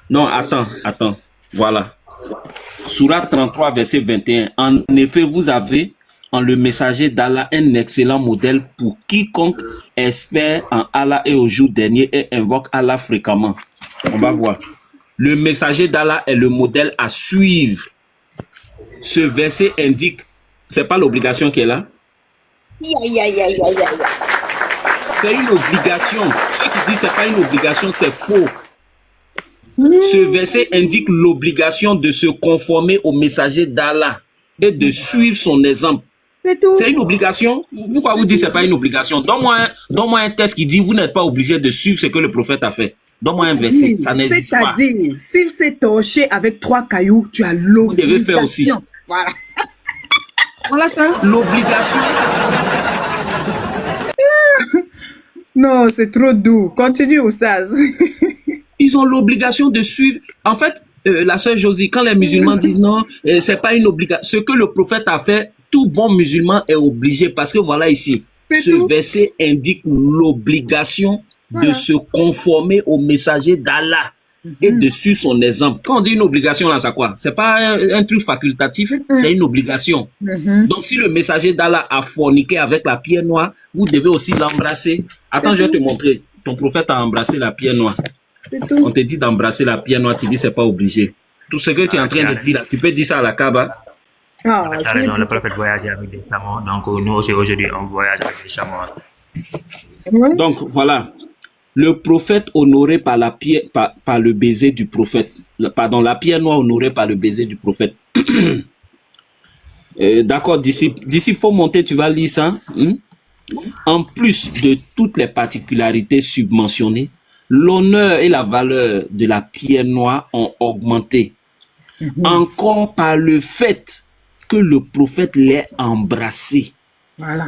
Speaker 6: Non, attends. Voilà. Sourate 33, verset 21. En effet, vous avez en le messager d'Allah un excellent modèle pour quiconque espère en Allah et au jour dernier et invoque Allah fréquemment. On va voir. Le messager d'Allah est le modèle à suivre. Ce verset indique, c'est pas l'obligation qui est là. C'est une obligation. Ceux qui disent c'est pas une obligation, c'est faux. Ce verset indique l'obligation de se conformer au messager d'Allah et de suivre son exemple.
Speaker 2: C'est tout.
Speaker 6: C'est une obligation. Pourquoi vous dites que ce n'est pas une obligation? Donne-moi un texte qui dit vous n'êtes pas obligé de suivre ce que le prophète a fait. Donne-moi un verset. Ça n'existe pas.
Speaker 2: C'est-à-dire, s'il s'est torché avec 3 cailloux, tu as l'obligation.
Speaker 6: Vous devez faire aussi.
Speaker 2: Voilà.
Speaker 6: Voilà ça. L'obligation.
Speaker 2: Non, c'est trop doux. Continue, Oustaz.
Speaker 6: Ils ont l'obligation de suivre. En fait, la sœur Josie, quand les musulmans disent non, c'est pas une obligation. Ce que le prophète a fait, tout bon musulman est obligé. Parce que voilà ici, ce verset indique l'obligation de se conformer au messager d'Allah et de suivre son exemple. Quand on dit une obligation, là, c'est quoi? C'est pas un truc facultatif, c'est une obligation. Donc, si le messager d'Allah a forniqué avec la pierre noire, vous devez aussi l'embrasser. Attends, je vais te montrer. Ton prophète a embrassé la pierre noire. On te dit d'embrasser la pierre noire, tu dis c'est pas obligé. Tout ce que tu es en train de dire là, tu peux dire ça à la Kaaba.
Speaker 2: Ah,
Speaker 1: Tu as raison, le prophète voyageait avec des chameaux, donc nous aussi aujourd'hui on voyage avec des chameaux.
Speaker 2: Ouais.
Speaker 6: Donc voilà, le prophète honoré par la pierre, par le baiser du prophète. Pardon, la pierre noire honorée par le baiser du prophète. D'accord, disciple, faut monter, tu vas lire ça. En plus de toutes les particularités submentionnées, l'honneur et la valeur de la pierre noire ont augmenté. Encore par le fait que le prophète l'ait embrassé.
Speaker 2: Voilà.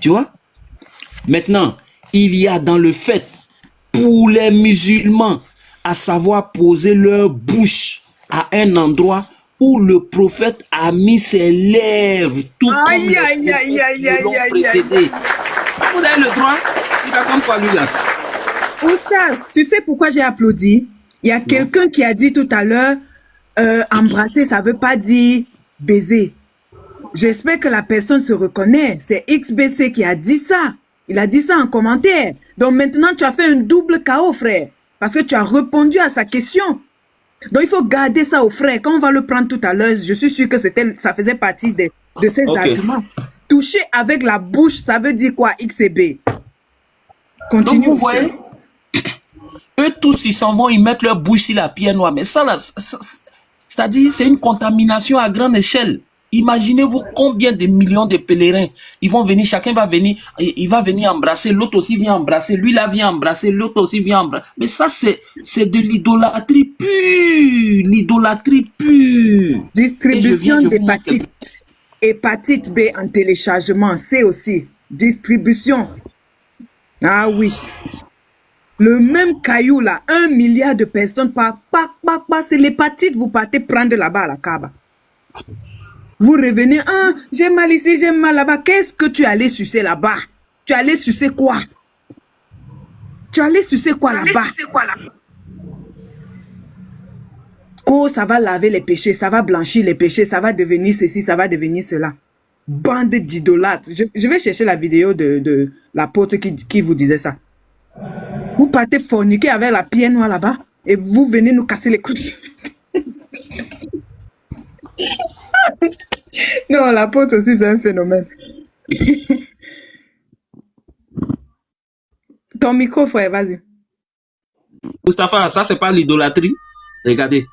Speaker 6: Tu vois? Maintenant, il y a dans le fait, pour les musulmans, à savoir poser leur bouche à un endroit où le prophète a mis ses lèvres, tout comme les prophètes qui l'ont précédé. Vous avez le droit? Il raconte quoi, lui, là?
Speaker 2: Oustaz, tu sais pourquoi j'ai applaudi? Il y a quelqu'un qui a dit tout à l'heure, embrasser, ça veut pas dire baiser. J'espère que la personne se reconnaît. C'est XBC qui a dit ça. Il a dit ça en commentaire. Donc maintenant, tu as fait un double KO, frère. Parce que tu as répondu à sa question. Donc il faut garder ça au frère. Quand on va le prendre tout à l'heure, je suis sûr que ça faisait partie de ses arguments. Toucher avec la bouche, ça veut dire quoi, XB? Continue.
Speaker 6: Donc vous voyez, eux tous, ils s'en vont, ils mettent leur bouche sur la pierre noire. Mais ça, là, c'est-à-dire, c'est une contamination à grande échelle. Imaginez-vous combien de millions de pèlerins, ils vont venir, chacun va venir, il va venir embrasser, l'autre aussi vient embrasser, lui là vient embrasser, l'autre aussi vient embrasser. Mais ça, c'est de l'idolâtrie pure, l'idolâtrie pure.
Speaker 2: Distribution d'hépatite. Hépatite B en téléchargement, c'est aussi distribution. Ah oui. Le même caillou là, 1 milliard de personnes par c'est l'hépatite, vous partez prendre là-bas à la Kaaba. Vous revenez, j'ai mal ici, j'ai mal là-bas. Qu'est-ce que tu allais sucer là-bas? Tu allais sucer quoi? Tu allais sucer quoi là-bas? Oh, ça va laver les péchés, ça va blanchir les péchés, ça va devenir ceci, ça va devenir cela. Bande d'idolâtres. Je vais chercher la vidéo de l'apôtre qui vous disait ça. Vous partez forniquer avec la pierre noire là-bas et vous venez nous casser les couilles. Non, l'apôtre aussi, c'est un phénomène. Ton micro, frère, vas-y.
Speaker 6: Mustapha, ça, c'est pas l'idolâtrie. Regardez.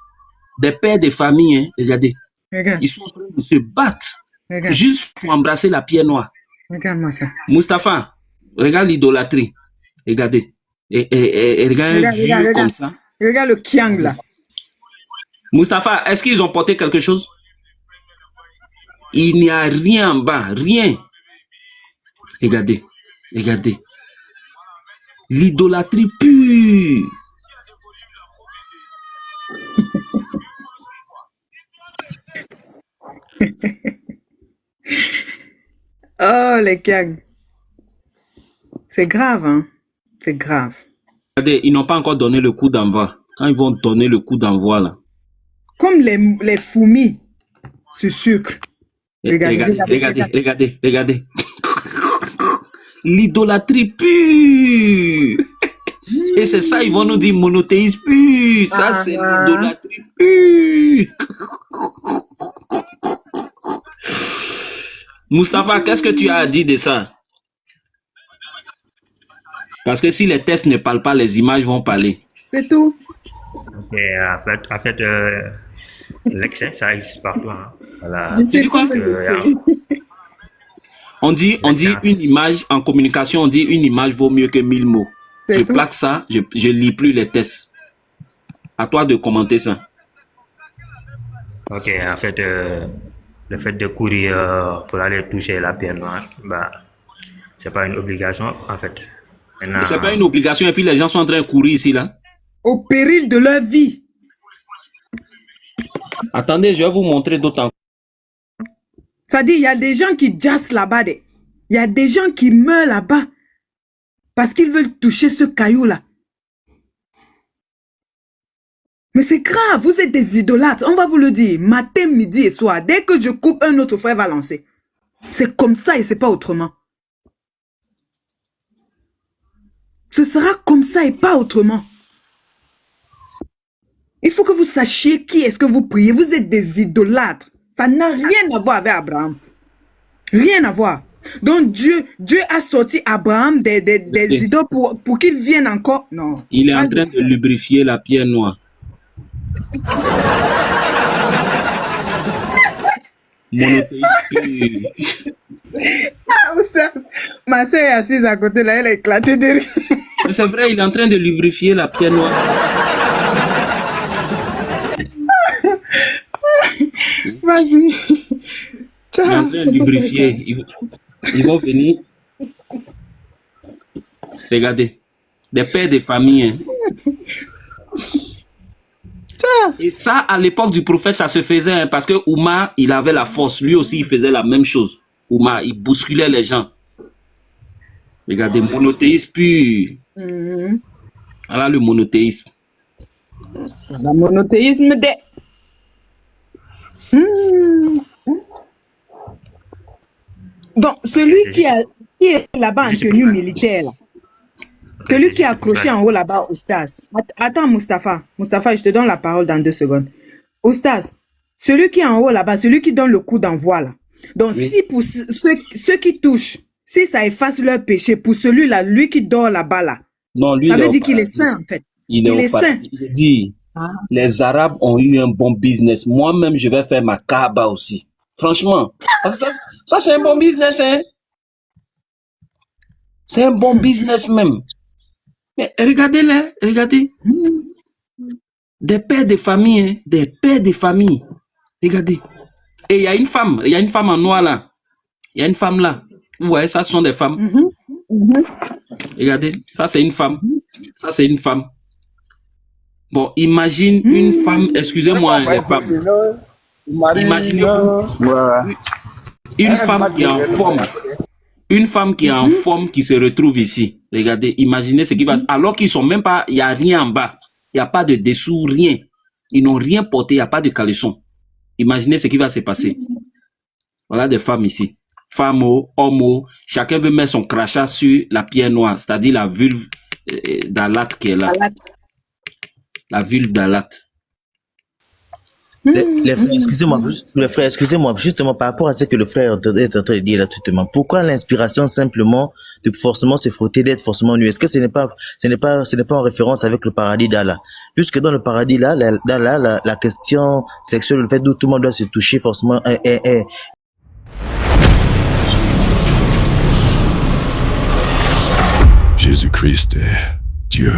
Speaker 6: Des pères de famille, hein, regardez.
Speaker 2: Regarde.
Speaker 6: Ils sont en train de se battre juste pour embrasser la pierre noire.
Speaker 2: Regarde-moi ça.
Speaker 6: Mustapha, regarde l'idolâtrie. Regardez. Et regarde un vieux comme ça.
Speaker 2: Regarde le kiang là.
Speaker 6: Mustapha, est-ce qu'ils ont porté quelque chose? Il n'y a rien en bas, rien. Regardez, regardez. L'idolâtrie pure.
Speaker 2: Oh, les kiang. C'est grave, hein? C'est grave.
Speaker 6: Regardez, ils n'ont pas encore donné le coup d'envoi. Quand ils vont donner le coup d'envoi, là.
Speaker 2: Comme les fourmis sur sucre.
Speaker 6: Regardez. L'idolâtrie pure. Et c'est ça, ils vont nous dire monothéisme pur. Ça, c'est l'idolâtrie pure. Mustapha, qu'est-ce que tu as à dire de ça? Parce que si les tests ne parlent pas, les images vont parler.
Speaker 2: C'est tout.
Speaker 1: Et en fait l'excès, ça existe partout. Hein. Voilà.
Speaker 6: Tu dis quoi? On dit une image, en communication, on dit une image vaut mieux que 1000 mots. Je plaque ça, je lis plus les tests. À toi de commenter ça.
Speaker 1: Ok, en fait, le fait de courir pour aller toucher la pierre noire, bah, c'est pas une obligation, en fait.
Speaker 6: C'est pas une obligation, et puis les gens sont en train de courir ici, là.
Speaker 2: Au péril de leur vie.
Speaker 6: Attendez, je vais vous montrer d'autres.
Speaker 2: Ça dit, il y a des gens qui jassent là-bas. Il y a des gens qui meurent là-bas parce qu'ils veulent toucher ce caillou-là. Mais c'est grave, vous êtes des idolâtres. On va vous le dire, matin, midi et soir. Dès que je coupe, un autre frère va lancer. C'est comme ça et c'est pas autrement. Ce sera comme ça et pas autrement. Il faut que vous sachiez qui est-ce que vous priez. Vous êtes des idolâtres. Ça n'a rien à voir avec Abraham. Rien à voir. Donc Dieu a sorti Abraham des idoles pour qu'il vienne encore. Non.
Speaker 6: Il est en train de lubrifier la pierre noire.
Speaker 2: Ah, oustaz, ma soeur est assise à côté là, elle a éclaté de rire.
Speaker 6: Mais c'est vrai, il est en train de lubrifier la pierre noire.
Speaker 2: Vas-y.
Speaker 6: Il est en train de lubrifier. Ils vont venir. Regardez. Des pères de famille. Hein. Et ça, à l'époque du prophète, ça se faisait hein, parce que Oumar, il avait la force. Lui aussi, il faisait la même chose. Oumar, il bousculait les gens. Regardez, monothéisme pur. Voilà le monothéisme.
Speaker 2: Le monothéisme des... Donc, celui qui est là-bas en tenue militaire, là, celui qui est accroché en haut là-bas, Oustaz. Attends, Mustapha. Mustapha, je te donne la parole dans 2 secondes. Oustaz, celui qui est en haut là-bas, celui qui donne le coup d'envoi là. Donc,
Speaker 6: Oui.
Speaker 2: si pour ceux qui touchent, si ça efface leur péché, pour celui-là, lui qui dort là-bas là,
Speaker 6: Non, lui,
Speaker 2: ça
Speaker 6: il est
Speaker 2: veut
Speaker 6: au
Speaker 2: dire qu'il est
Speaker 6: paradis.
Speaker 2: saint en fait.
Speaker 6: Il est au paradis.
Speaker 2: saint.
Speaker 6: Il dit, les Arabes ont eu un bon business. Moi-même, je vais faire ma Kaaba aussi. Franchement, ça c'est un bon business, hein. C'est un bon business même. Mais regardez-les, regardez. Des pères de famille, hein, des pères de famille. Regardez. Et il y a une femme en noir là. Il y a une femme là. Vous voyez, ça ce sont des femmes. Regardez, ça c'est une femme. Ça c'est une femme. Bon, imagine une femme, excusez-moi, les femmes. Imaginez-vous une femme qui est en forme. Une femme qui est en forme qui se retrouve ici. Regardez, imaginez ce qui va. Alors qu'ils sont même pas, il n'y a rien en bas. Il n'y a pas de dessous, rien. Ils n'ont rien porté, il n'y a pas de caleçon. Imaginez ce qui va se passer. Voilà des femmes ici. Femmes, hommes, chacun veut mettre son crachat sur la pierre noire, c'est-à-dire la vulve d'Alat qui est là. La vulve d'Alat.
Speaker 10: Les frères, excusez-moi, justement par rapport à ce que le frère est en train de dire là tout le monde. Pourquoi l'inspiration simplement de forcément se frotter, d'être forcément nu? Est-ce que ce n'est pas en référence avec le paradis d'Allah? Puisque dans le paradis là, la question sexuelle, le fait d'où tout le monde doit se toucher forcément est
Speaker 11: Jésus-Christ est Dieu.